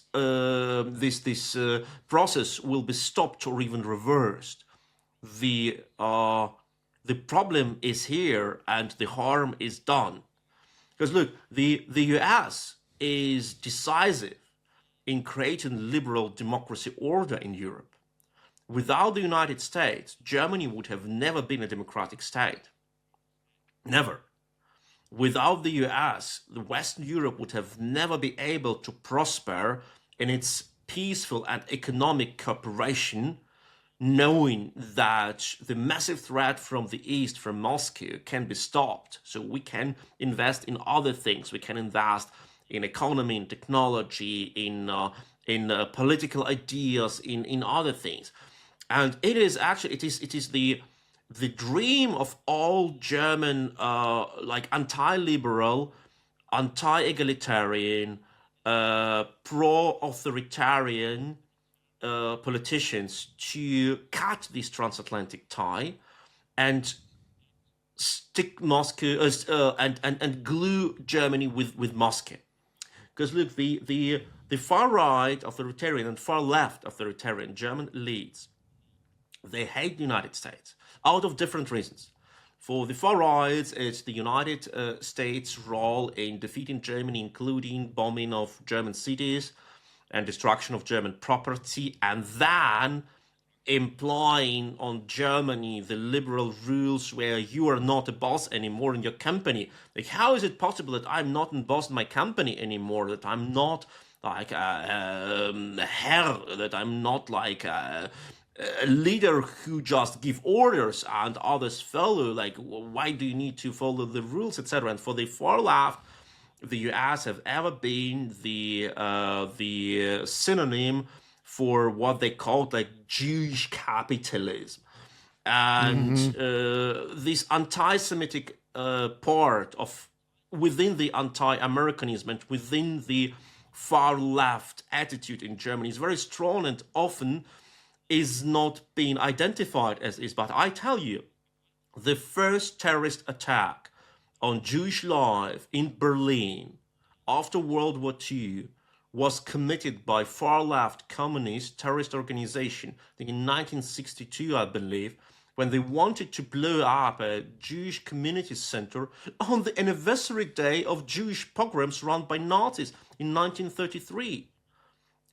process will be stopped or even reversed, the problem is here and the harm is done. Because look, the US is decisive in creating liberal democracy order in Europe. Without the United States, Germany would have never been a democratic state. Never. Without the US, the Western Europe would have never been able to prosper in its peaceful and economic cooperation, knowing that the massive threat from the east, from Moscow, can be stopped. So we can invest in other things. We can invest in economy, in technology, in political ideas, in other things. And it is actually, it is the dream of all German, anti-liberal, anti-egalitarian, pro-authoritarian politicians to cut this transatlantic tie and stick Moscow and glue Germany with Moscow. Because look, the far right authoritarian and far left authoritarian German elites, they hate the United States out of different reasons. For the far right, it's the United States' role in defeating Germany, including bombing of German cities and destruction of German property, and then implying on Germany the liberal rules where you are not a boss anymore in your company. Like, how is it possible that I'm not a boss in my company anymore, that I'm not like a Herr, that I'm not like a leader who just give orders and others follow? Like, why do you need to follow the rules, etc.? And for the far left, the US have ever been the synonym for what they called like Jewish capitalism, and this anti-Semitic part of within the anti-Americanism and within the far-left attitude in Germany is very strong and often is not being identified as is. But I tell you, the first terrorist attack on Jewish life in Berlin after World War II was committed by far-left communist terrorist organization, I think in 1962, I believe, when they wanted to blow up a Jewish community center on the anniversary day of Jewish pogroms run by Nazis in 1933.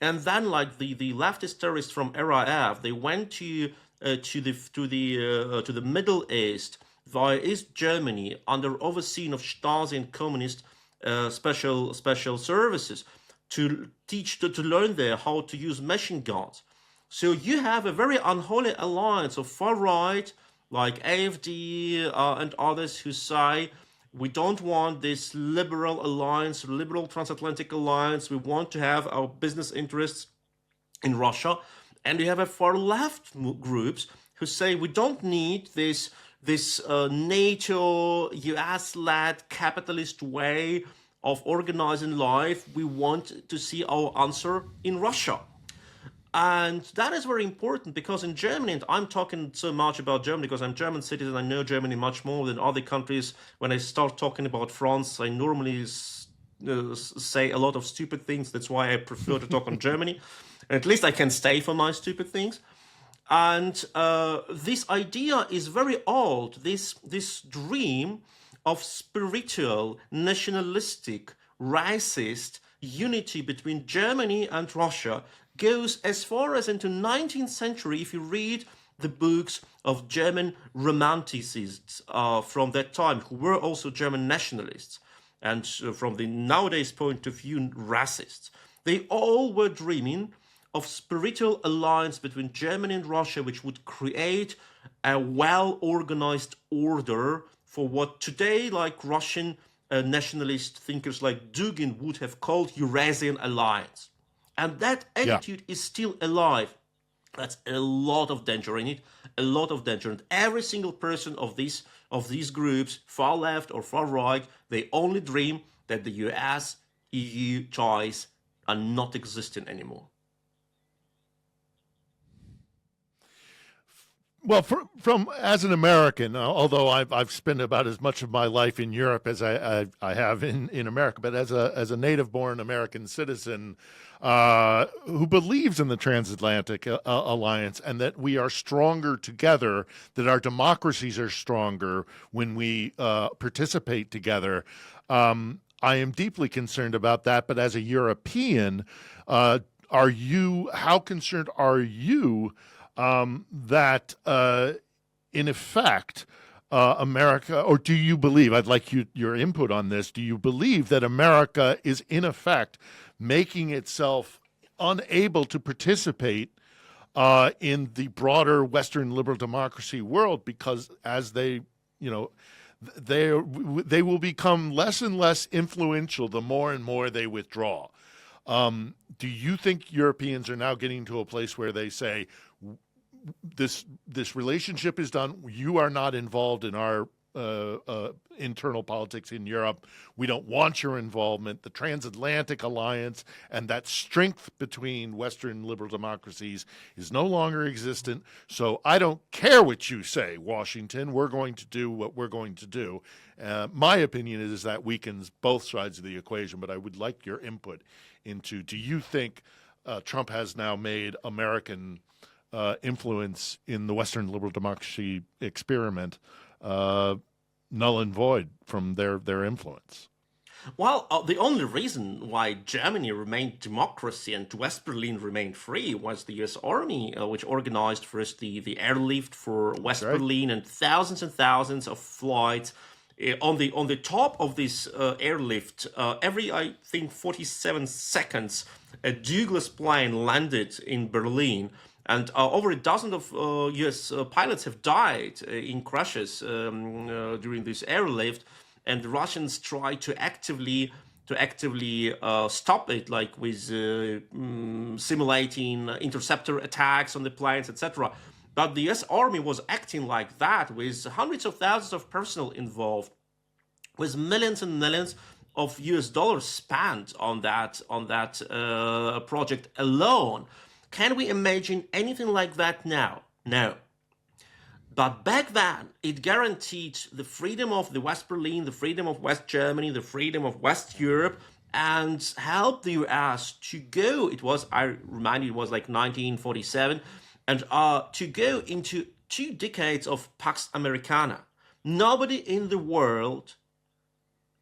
And then, like the leftist terrorists from RAF, they went to the Middle East via East Germany under overseeing of Stasi and communist special services to learn there how to use machine guns. So you have a very unholy alliance of far right, like AfD and others, who say we don't want this liberal alliance, liberal transatlantic alliance. We want to have our business interests in Russia. And you have a far left groups who say we don't need this NATO, US-led capitalist way of organizing life. We want to see our answer in Russia. And that is very important because in Germany, and I'm talking so much about Germany because I'm a German citizen, I know Germany much more than other countries. When I start talking about France, I normally say a lot of stupid things. That's why I prefer to talk on Germany. And at least I can stay for my stupid things. And this idea is very old, this dream of spiritual, nationalistic, racist unity between Germany and Russia goes as far as into 19th century if you read the books of German romanticists from that time, who were also German nationalists, and from the nowadays point of view, racists. They all were dreaming of spiritual alliance between Germany and Russia, which would create a well-organized order for what today, like Russian nationalist thinkers like Dugin would have called Eurasian alliance. And that attitude is still alive. That's a lot of danger in it, a lot of danger. And every single person of these groups, far left or far right, they only dream that the US-EU ties are not existing anymore. Well, from as an American, although I've spent about as much of my life in Europe as I have in America, but as a native-born American citizen who believes in the transatlantic alliance and that we are stronger together, that our democracies are stronger when we participate together, I am deeply concerned about that. But as a European, how concerned are you that in effect, America, or do you believe, I'd like your input on this, do you believe that America is in effect making itself unable to participate in the broader Western liberal democracy world because as they will become less and less influential the more and more they withdraw? Do you think Europeans are now getting to a place where they say, this relationship is done. You are not involved in our internal politics in Europe. We don't want your involvement. The transatlantic alliance and that strength between Western liberal democracies is no longer existent. So I don't care what you say, Washington. We're going to do what we're going to do. My opinion is that weakens both sides of the equation, but I would like your input into, do you think Trump has now made American influence in the Western liberal democracy experiment null and void from their influence? Well, the only reason why Germany remained democracy and West Berlin remained free was the US Army, which organized first the airlift for West Berlin and thousands of flights. On the top of this airlift, every, I think, 47 seconds, a Douglas plane landed in Berlin. And over a dozen of U.S. pilots have died in crashes during this airlift, and the Russians try to actively stop it, like with simulating interceptor attacks on the planes, etc. But the U.S. Army was acting like that, with hundreds of thousands of personnel involved, with millions and millions of US dollars spent on that project alone. Can we imagine anything like that now? No. But back then, it guaranteed the freedom of the West Berlin, the freedom of West Germany, the freedom of West Europe, and helped the US to go. It was, I remind you, it was like 1947, and to go into 2 decades of Pax Americana. Nobody in the world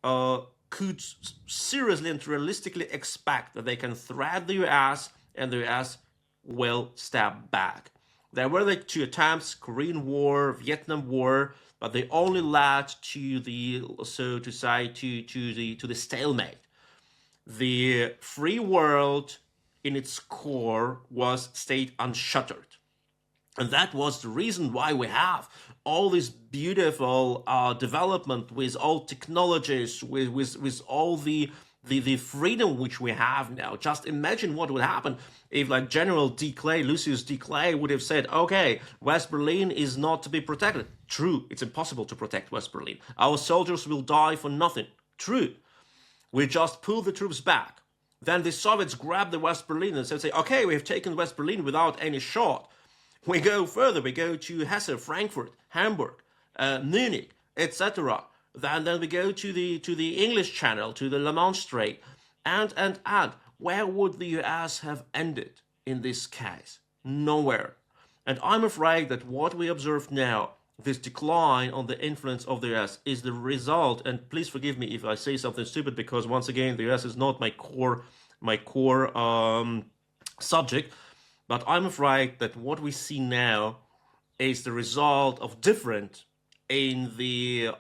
could seriously and realistically expect that they can threat the US and the US will step back. There were like 2 attempts, Korean War, Vietnam War, but they only led to the, so to say, to the stalemate. The free world in its core was stayed unshuttered. And that was the reason why we have all this beautiful development with all technologies, with all the freedom which we have now. Just imagine what would happen if, like, General D. Clay, Lucius D. Clay, would have said, okay, West Berlin is not to be protected. True, it's impossible to protect West Berlin. Our soldiers will die for nothing. True. We just pull the troops back. Then the Soviets grab the West Berlin and say, okay, we have taken West Berlin without any shot. We go further. We go to Hesse, Frankfurt, Hamburg, Munich, etc. Then we go to the English Channel, to the La Manche Strait, and. Where would the US have ended in this case? Nowhere. And I'm afraid that what we observe now, this decline on the influence of the US, is the result, and please forgive me if I say something stupid, because once again, the US is not my core subject, but I'm afraid that what we see now is the result of different in the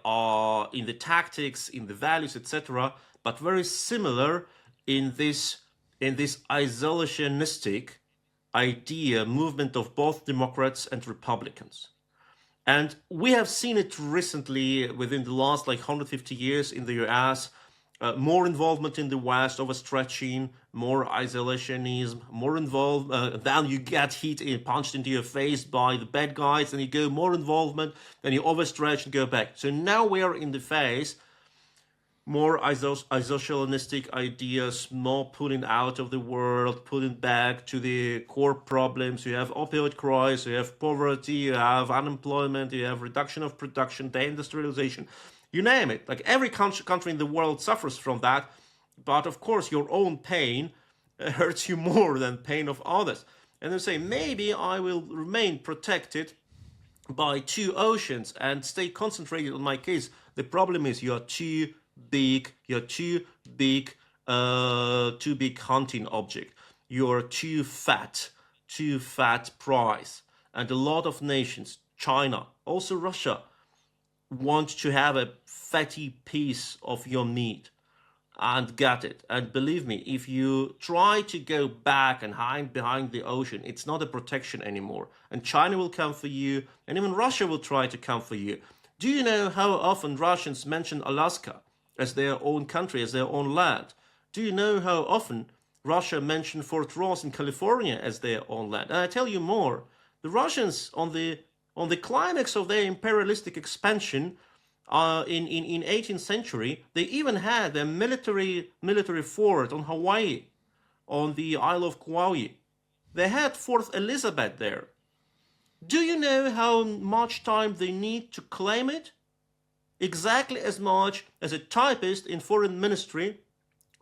tactics, in the values, etc., but very similar in this isolationistic idea movement of both Democrats and Republicans. And we have seen it recently within the last 150 years in the US, more involvement in the West, overstretching, more isolationism, more involved, then you get punched into your face by the bad guys, and you go more involvement, then you overstretch and go back. So now we are in the phase more isolationistic ideas, more pulling out of the world, pulling back to the core problems. You have opioid crisis, you have poverty, you have unemployment, you have reduction of production, deindustrialization, you name it. Like every country in the world suffers from that, but of course your own pain hurts you more than pain of others. And they say, maybe I will remain protected by 2 oceans and stay concentrated on my case. The problem is you're too big hunting object. You're too fat prize. And a lot of nations, China, also Russia, want to have a fatty piece of your meat and get it. And believe me, if you try to go back and hide behind the ocean, it's not a protection anymore. And China will come for you, and even Russia will try to come for you. Do you know how often Russians mention Alaska as their own country, as their own land? Do you know how often Russia mentioned Fort Ross in California as their own land? And I tell you more, the Russians on the climax of their imperialistic expansion in 18th century, they even had their military fort on Hawaii, on the Isle of Kauai. They had Fort Elizabeth there. Do you know how much time they need to claim it? Exactly as much as a typist in foreign ministry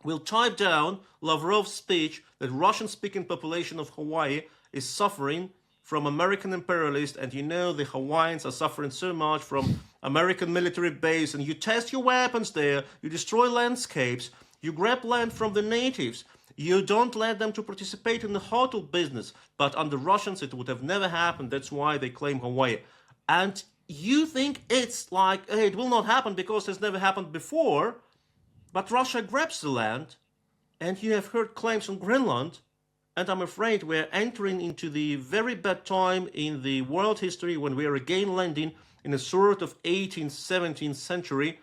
will type down Lavrov's speech that Russian-speaking population of Hawaii is suffering from American imperialists, and you know the Hawaiians are suffering so much from American military base, and you test your weapons there, you destroy landscapes, you grab land from the natives, you don't let them to participate in the hotel business, but under Russians it would have never happened. That's why they claim Hawaii. And you think it's like, hey, it will not happen because it's never happened before, but Russia grabs the land, and you have heard claims on Greenland, and I'm afraid we're entering into the very bad time in the world history when we are again landing in a sort of 18th, 17th century,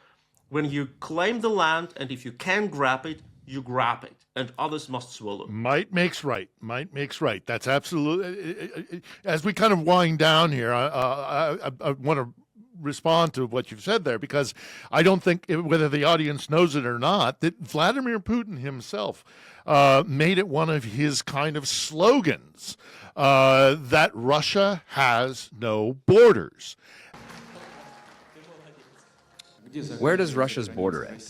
when you claim the land, and if you can grab it, you grab it, and others must swallow. Might makes right. Might makes right. That's absolutely. As we kind of wind down here, I want to respond to what you've said there, because I don't think, whether the audience knows it or not, that Vladimir Putin himself made it one of his kind of slogans that Russia has no borders. Where does Russia's border end?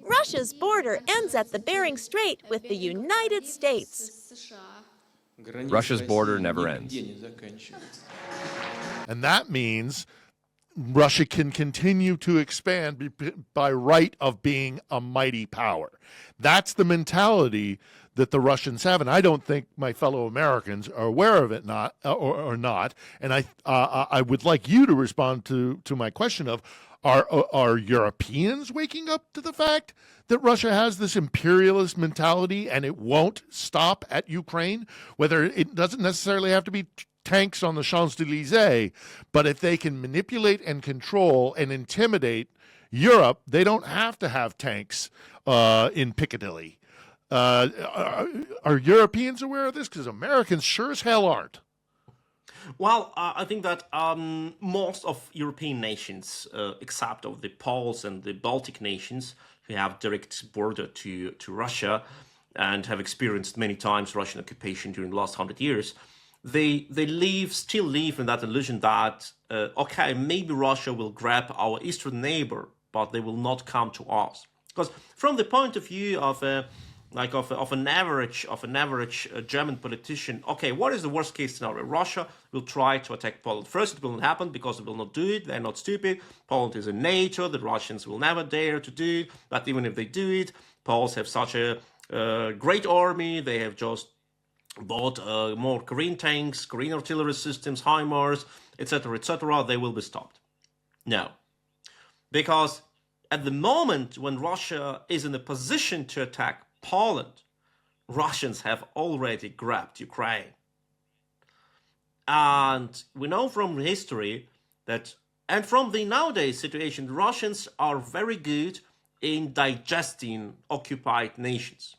Russia's border ends at the Bering Strait with the United States. Russia's border never ends. And that means Russia can continue to expand by right of being a mighty power. That's the mentality that the Russians have, and I don't think my fellow Americans are aware of it, or not. And I would like you to respond to my question of, are Europeans waking up to the fact that Russia has this imperialist mentality and it won't stop at Ukraine? Whether it doesn't necessarily have to be tanks on the Champs-Élysées, but if they can manipulate and control and intimidate Europe, they don't have to have tanks in Piccadilly. Are Europeans aware of this? Because Americans sure as hell aren't. Well, I think that most of European nations, except of the Poles and the Baltic nations, who have direct border to Russia and have experienced many times Russian occupation during the last 100 years, they still live in that illusion that, okay, maybe Russia will grab our eastern neighbor, but they will not come to us. Because from the point of view of an average German politician, okay, what is the worst case scenario? Russia will try to attack Poland. First, it will not happen because they will not do it. They're not stupid. Poland is in NATO. The Russians will never dare to do it. But even if they do it, Poles have such a great army. They have just bought more Korean tanks, Korean artillery systems, HIMARS, etc., etc. They will be stopped. No, because at the moment when Russia is in a position to attack Poland, Russians have already grabbed Ukraine. And we know from history that, and from the nowadays situation, Russians are very good in digesting occupied nations.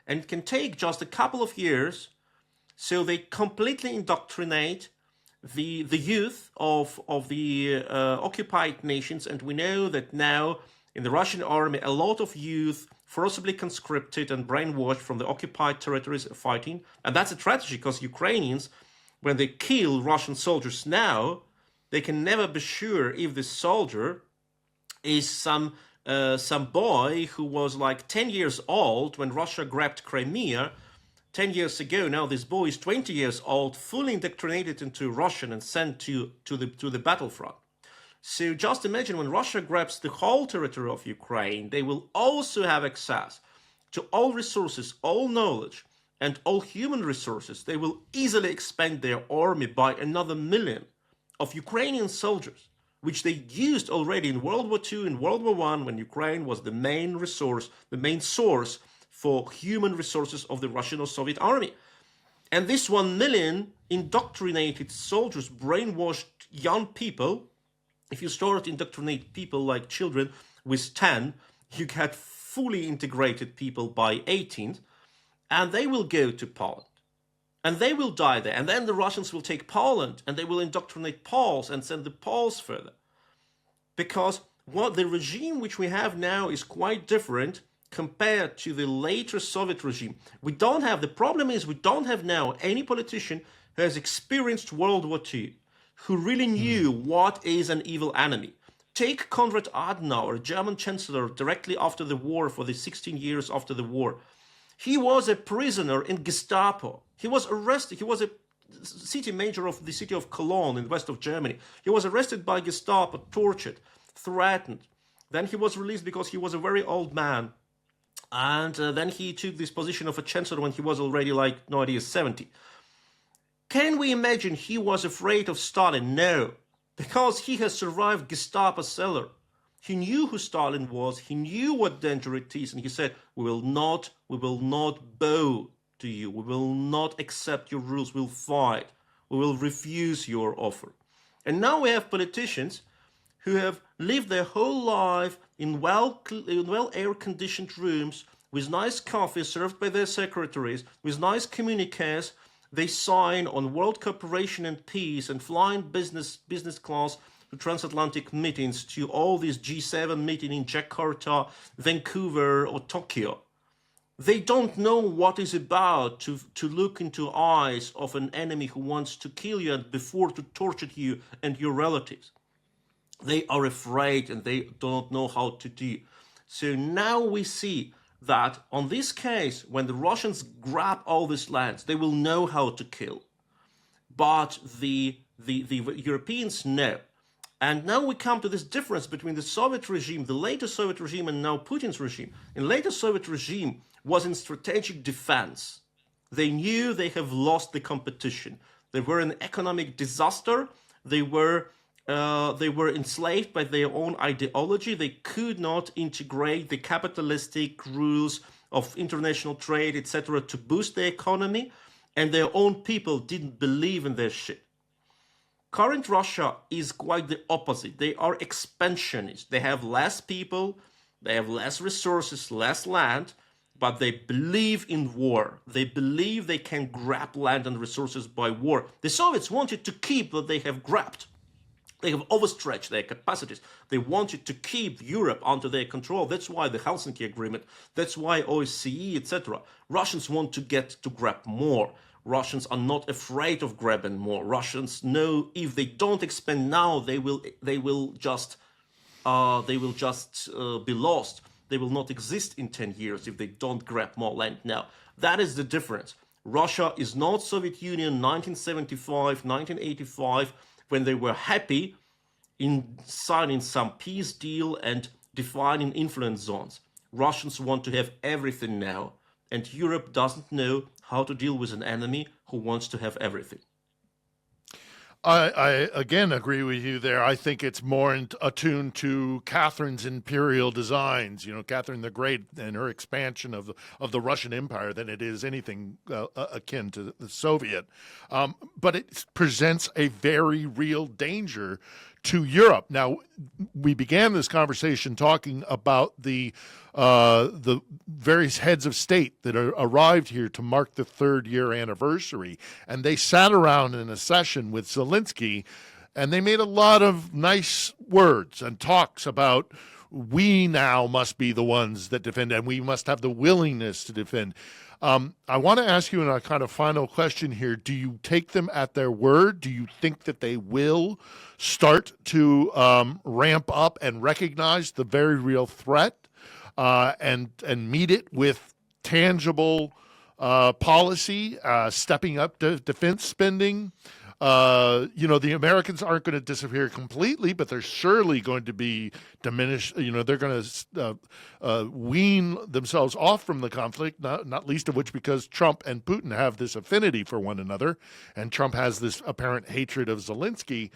And it can take just a couple of years, so they completely indoctrinate the youth of the occupied nations. And we know that now in the Russian army, a lot of youth forcibly conscripted and brainwashed from the occupied territories are fighting. And that's a tragedy, because Ukrainians, when they kill Russian soldiers now, they can never be sure if this soldier is some boy who was like 10 years old when Russia grabbed Crimea 10 years ago. Now this boy is 20 years old, fully indoctrinated into Russian and sent to the battlefront. So just imagine, when Russia grabs the whole territory of Ukraine, they will also have access to all resources, all knowledge, and all human resources. They will easily expand their army by another 1 million of Ukrainian soldiers, which they used already in World War II and World War I, when Ukraine was the main resource, the main source for human resources of the Russian or Soviet army. And this 1 million indoctrinated soldiers, brainwashed young people, if you start to indoctrinate people like children with 10, you get fully integrated people by 18, and they will go to Poland. And they will die there. And then the Russians will take Poland, and they will indoctrinate Poles and send the Poles further. Because what the regime which we have now is quite different compared to the later Soviet regime. The problem is we don't have now any politician who has experienced World War II, who really knew what is an evil enemy. Take Konrad Adenauer, German chancellor, directly after the war, for the 16 years after the war. He was a prisoner in Gestapo. He was arrested. He was a city major of the city of Cologne in the west of Germany. He was arrested by Gestapo, tortured, threatened. Then he was released because he was a very old man. And then he took this position of a chancellor when he was already 70. Can we imagine he was afraid of Stalin? No, because he has survived Gestapo cellar. He knew who Stalin was. He knew what danger it is, and he said, "We will not bow to you. We will not accept your rules. We'll fight. We will refuse your offer." And now we have politicians who have lived their whole life in well air-conditioned rooms with nice coffee served by their secretaries, with nice communiques, They sign on world cooperation and peace and flying business class to transatlantic meetings, to all these G7 meetings in Jakarta, Vancouver, or Tokyo. They don't know what is about to look into eyes of an enemy who wants to kill you and before to torture you and your relatives. They are afraid and they don't know how to do. So now we see that on this case, when the Russians grab all these lands, they will know how to kill. But the Europeans know. And now we come to this difference between the Soviet regime, the later Soviet regime, and now Putin's regime. In later Soviet regime was in strategic defense. They knew they have lost the competition. They were an economic disaster. They were enslaved by their own ideology. They could not integrate the capitalistic rules of international trade, etc., to boost the economy, and their own people didn't believe in their shit. Current Russia is quite the opposite. They are expansionists. They have less people, they have less resources, less land, but they believe in war. They believe they can grab land and resources by war. The Soviets wanted to keep what they have grabbed. They have overstretched their capacities. They wanted to keep Europe under their control. That's why the Helsinki Agreement, that's why OSCE, etc. Russians want to grab more. Russians are not afraid of grabbing more. Russians know if they don't expand now, they will just be lost. They will not exist in 10 years if they don't grab more land now. That is the difference. Russia is not Soviet Union 1975, 1985, when they were happy in signing some peace deal and defining influence zones. Russians want to have everything now, and Europe doesn't know how to deal with an enemy who wants to have everything. I again agree with you there. I think it's more attuned to Catherine's imperial designs, Catherine the Great and her expansion of the Russian Empire, than it is anything akin to the Soviet. But it presents a very real danger to Europe. Now, we began this conversation talking about the various heads of state that arrived here to mark the third-year anniversary, and they sat around in a session with Zelenskyy, and they made a lot of nice words and talks about we now must be the ones that defend, and we must have the willingness to defend. I want to ask you in a kind of final question here, do you take them at their word? Do you think that they will start to ramp up and recognize the very real threat and meet it with tangible policy, stepping up to defense spending? The Americans aren't going to disappear completely, but they're surely going to be diminished. They're going to wean themselves off from the conflict, not least of which because Trump and Putin have this affinity for one another, and Trump has this apparent hatred of Zelenskyy.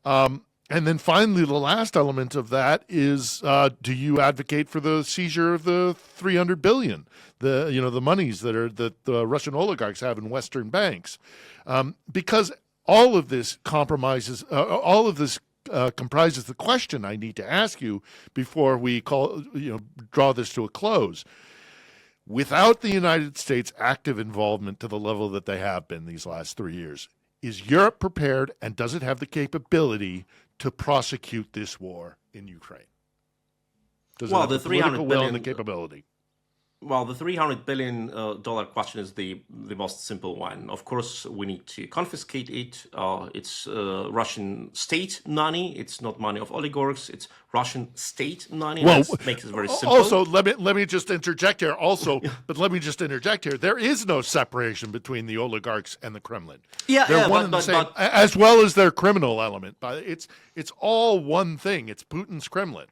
And then finally, the last element of that is, do you advocate for the seizure of the $300 billion, the monies that the Russian oligarchs have in Western banks? Because all of this comprises the question I need to ask you before we draw this to a close. Without the United States' active involvement to the level that they have been these last 3 years, is Europe prepared, and does it have the capability to prosecute this war in Ukraine? Does it have the political will and the capability? Well, the $300 billion question is the most simple one. Of course, we need to confiscate it. It's Russian state money. It's not money of oligarchs. It's Russian state money. Well, that makes it very simple. Also, let me just interject here. There is no separation between the oligarchs and the Kremlin. They're one and the same, as well as their criminal element. But it's all one thing. It's Putin's Kremlin.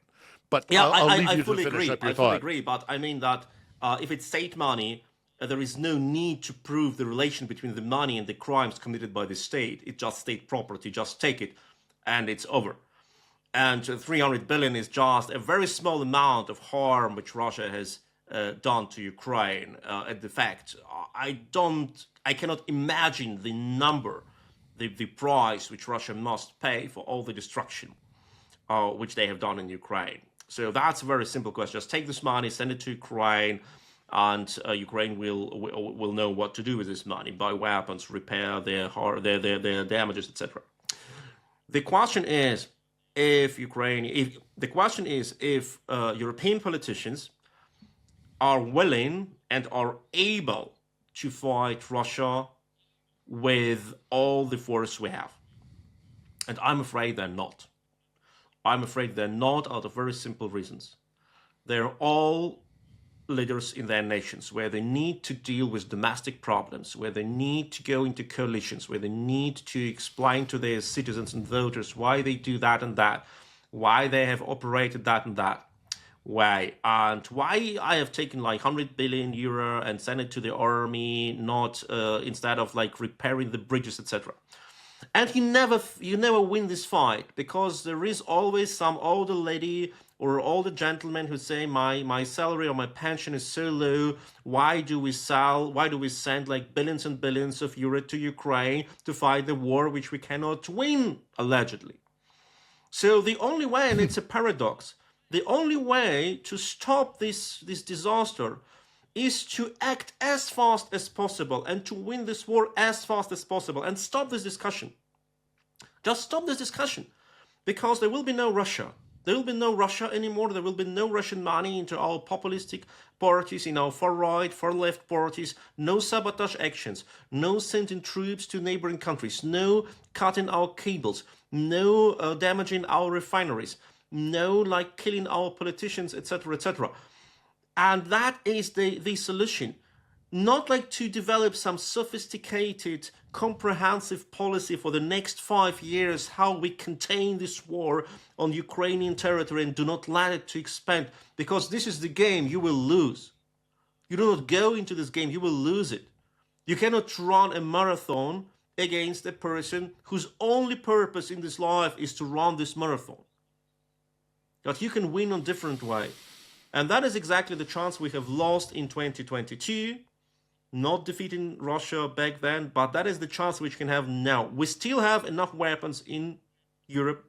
But I'll leave you to finish up your thought. I fully agree. But I mean that. If it's state money, there is no need to prove the relation between the money and the crimes committed by the state. It's just state property. Just take it, and it's over. And 300 billion is just a very small amount of harm which Russia has done to Ukraine. And the fact, I cannot imagine the number, the price which Russia must pay for all the destruction which they have done in Ukraine. So that's a very simple question. Just take this money, send it to Ukraine, and Ukraine will know what to do with this money: buy weapons, repair their damages, etc. The question is if European politicians are willing and are able to fight Russia with all the force we have. And I'm afraid they're not. I'm afraid they're not, out of very simple reasons. They're all leaders in their nations where they need to deal with domestic problems, where they need to go into coalitions, where they need to explain to their citizens and voters why they do that and that, why they have operated that and that way, and why I have taken like 100 billion euro and sent it to the army, not instead of like repairing the bridges, etc. And you never win this fight, because there is always some older lady or older gentleman who say my salary or my pension is so low. Why do we send like billions and billions of euro to Ukraine to fight the war which we cannot win, allegedly? So the only way, and it's a paradox, the only way to stop this disaster is to act as fast as possible and to win this war as fast as possible and stop this discussion. Just stop this discussion, because there will be no Russia. There will be no Russia anymore. There will be no Russian money into our populistic parties, in our far-right, far-left parties. No sabotage actions. No sending troops to neighboring countries. No cutting our cables. No damaging our refineries. No like killing our politicians, etc., etc. And that is the solution. Not like to develop some sophisticated, comprehensive policy for the next 5 years, how we contain this war on Ukrainian territory and do not let it to expand, because this is the game you will lose. You do not go into this game, you will lose it. You cannot run a marathon against a person whose only purpose in this life is to run this marathon. But you can win on different way. And that is exactly the chance we have lost in 2022. Not defeating Russia back then, but that is the chance which we can have now. We still have enough weapons in Europe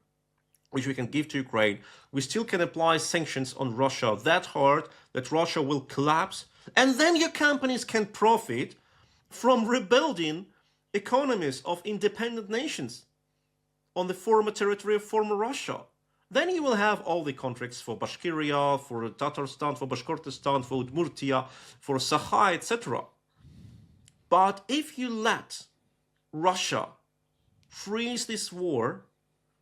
which we can give to Ukraine. We still can apply sanctions on Russia that hard that Russia will collapse. And then your companies can profit from rebuilding economies of independent nations on the former territory of former Russia. Then you will have all the contracts for Bashkiria, for Tatarstan, for Bashkortostan, for Udmurtia, for Sakha, etc. But if you let Russia freeze this war,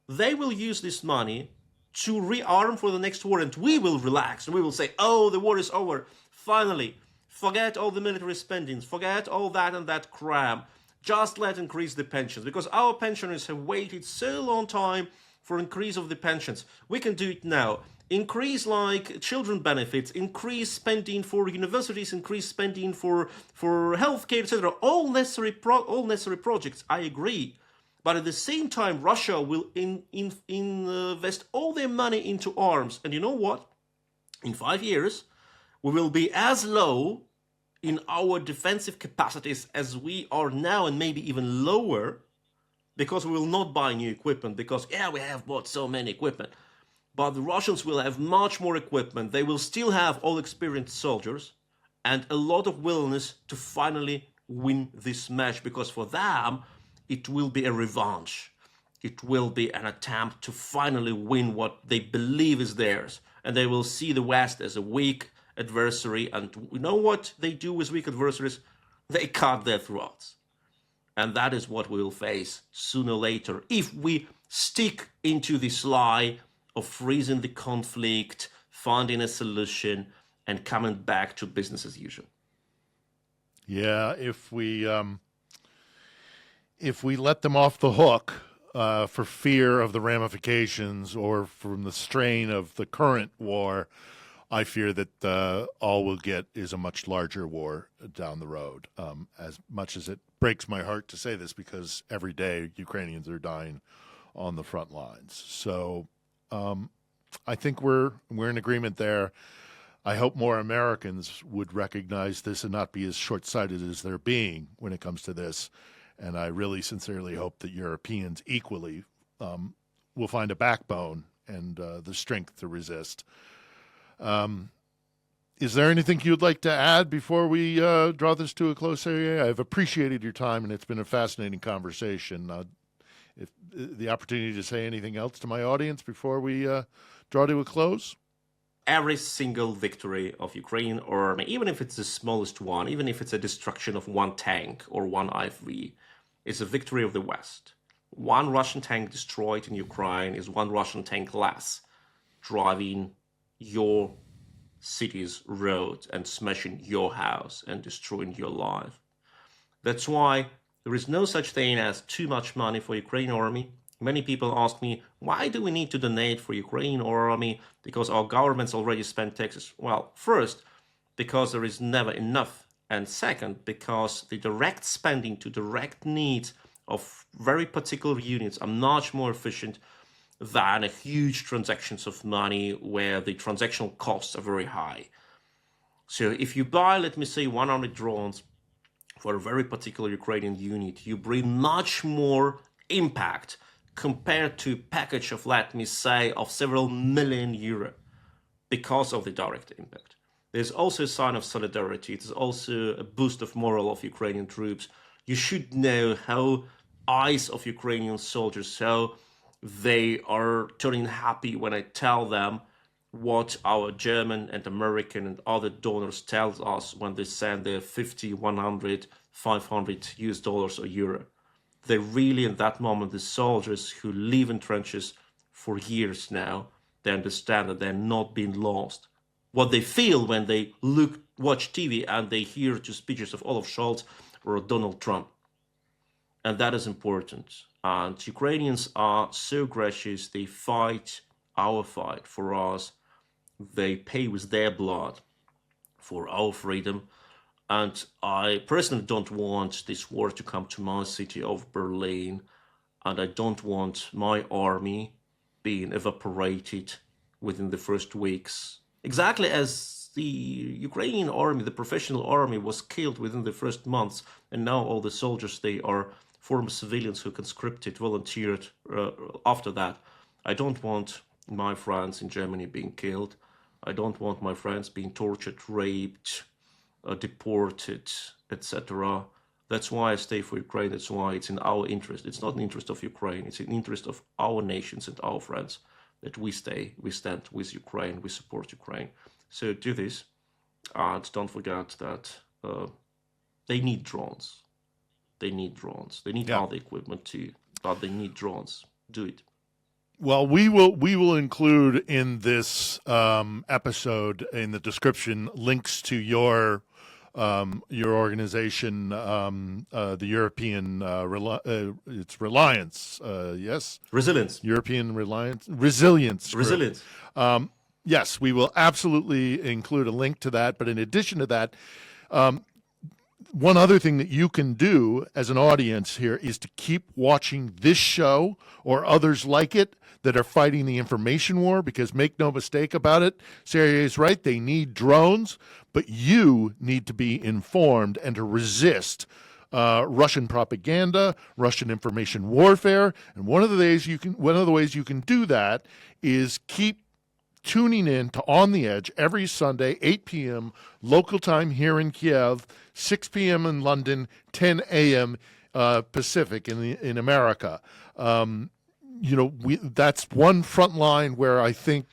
they will use this money to rearm for the next war, and we will relax and we will say, oh, the war is over. Finally, forget all the military spendings, forget all that and that crap. Just let increase the pensions, because our pensioners have waited so long time for increase of the pensions. We can do it now. Increase like children benefits, increase spending for universities, increase spending for healthcare, etc. All necessary projects. I agree, but at the same time, Russia will invest all their money into arms. And you know what? In 5 years, we will be as low in our defensive capacities as we are now, and maybe even lower, because we will not buy new equipment. Because we have bought so many equipment. But the Russians will have much more equipment. They will still have all experienced soldiers and a lot of willingness to finally win this match, because for them, it will be a revanche. It will be an attempt to finally win what they believe is theirs. And they will see the West as a weak adversary. And you know what they do with weak adversaries? They cut their throats. And that is what we will face sooner or later if we stick into this lie of freezing the conflict, finding a solution, and coming back to business as usual. Yeah, if we let them off the hook for fear of the ramifications or from the strain of the current war, I fear that all we'll get is a much larger war down the road. As much as it breaks my heart to say this, because every day Ukrainians are dying on the front lines. So I think we're in agreement there. I hope more Americans would recognize this and not be as short-sighted as they're being when it comes to this. And I really sincerely hope that Europeans equally will find a backbone and the strength to resist. Is there anything you'd like to add before we draw this to a close, Sergej? I've appreciated your time, and it's been a fascinating conversation. If the opportunity to say anything else to my audience before we draw to a close? Every single victory of Ukrainian army, even if it's the smallest one, even if it's a destruction of one tank or one IFV, is a victory of the West. One Russian tank destroyed in Ukraine is one Russian tank less driving your city's road and smashing your house and destroying your life. That's why there is no such thing as too much money for Ukrainian army. Many people ask me, why do we need to donate for Ukrainian army? Because our governments already spent taxes. Well, first, because there is never enough. And second, because the direct spending to direct needs of very particular units are much more efficient than a huge transactions of money where the transactional costs are very high. So if you buy, let me say, 100 drones for a very particular Ukrainian unit, you bring much more impact compared to a package of, let me say, of several million euro because of the direct impact. There's also a sign of solidarity. It's also a boost of morale of Ukrainian troops. You should know how eyes of Ukrainian soldiers, how they are turning happy when I tell them what our German and American and other donors tell us when they send their 50, 100, 500 US dollars or euro. They really, in that moment, the soldiers who live in trenches for years now, they understand that they're not being lost. What they feel when they watch TV and they hear two speeches of Olaf Scholz or Donald Trump. And that is important. And Ukrainians are so gracious. They fight our fight for us. They pay with their blood for our freedom. And I personally don't want this war to come to my city of Berlin. And I don't want my army being evaporated within the first weeks. Exactly as the Ukrainian army, the professional army, was killed within the first months. And now all the soldiers, they are former civilians who conscripted, volunteered after that. I don't want my friends in Germany being killed. I don't want my friends being tortured, raped, deported, etc. That's why I stay for Ukraine. That's why it's in our interest. It's not in the interest of Ukraine. It's in the interest of our nations and our friends that we stand with Ukraine, we support Ukraine. So do this. And don't forget that they need drones. They need drones. They need other equipment too, but they need drones. Do it. Well, we will include in this episode in the description links to your organization, the European it's Reliance, yes, Resilience, European Resilience. Yes, we will absolutely include a link to that. But in addition to that, one other thing that you can do as an audience here is to keep watching this show or others like it that are fighting the information war, because make no mistake about it, Sergej is right, they need drones, but you need to be informed and to resist Russian propaganda, Russian information warfare. And one of the ways you can do that is keep tuning in to On the Edge every Sunday, 8 p.m. local time here in Kyiv, 6 p.m. in London, 10 a.m. Pacific in America. That's one front line where I think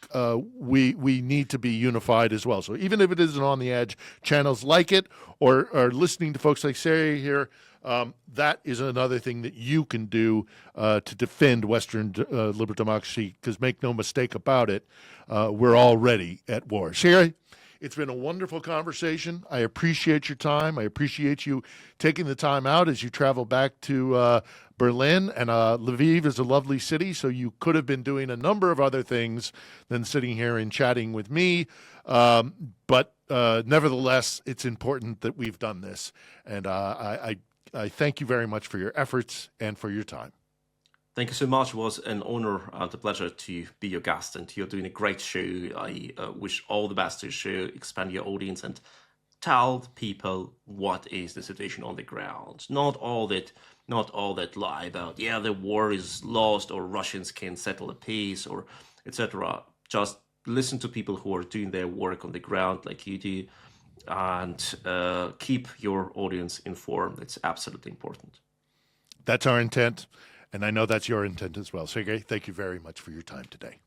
we need to be unified as well. So even if it isn't On the Edge, channels like it or listening to folks like Sergej here, that is another thing that you can do to defend Western liberal democracy, because make no mistake about it, we're already at war. Sergej, it's been a wonderful conversation. I appreciate your time. I appreciate you taking the time out as you travel back to Berlin. And Lviv is a lovely city, so you could have been doing a number of other things than sitting here and chatting with me. But nevertheless, it's important that we've done this. And I thank you very much for your efforts and for your time. Thank you so much. It was an honor and a pleasure to be your guest, and you're doing a great show. I wish all the best to your show, expand your audience, and tell people what is the situation on the ground. Not all that lie about, the war is lost or Russians can settle a peace or etc. Just listen to people who are doing their work on the ground like you do, and keep your audience informed. It's absolutely important. That's our intent, and I know that's your intent as well. Sergey, thank you very much for your time today.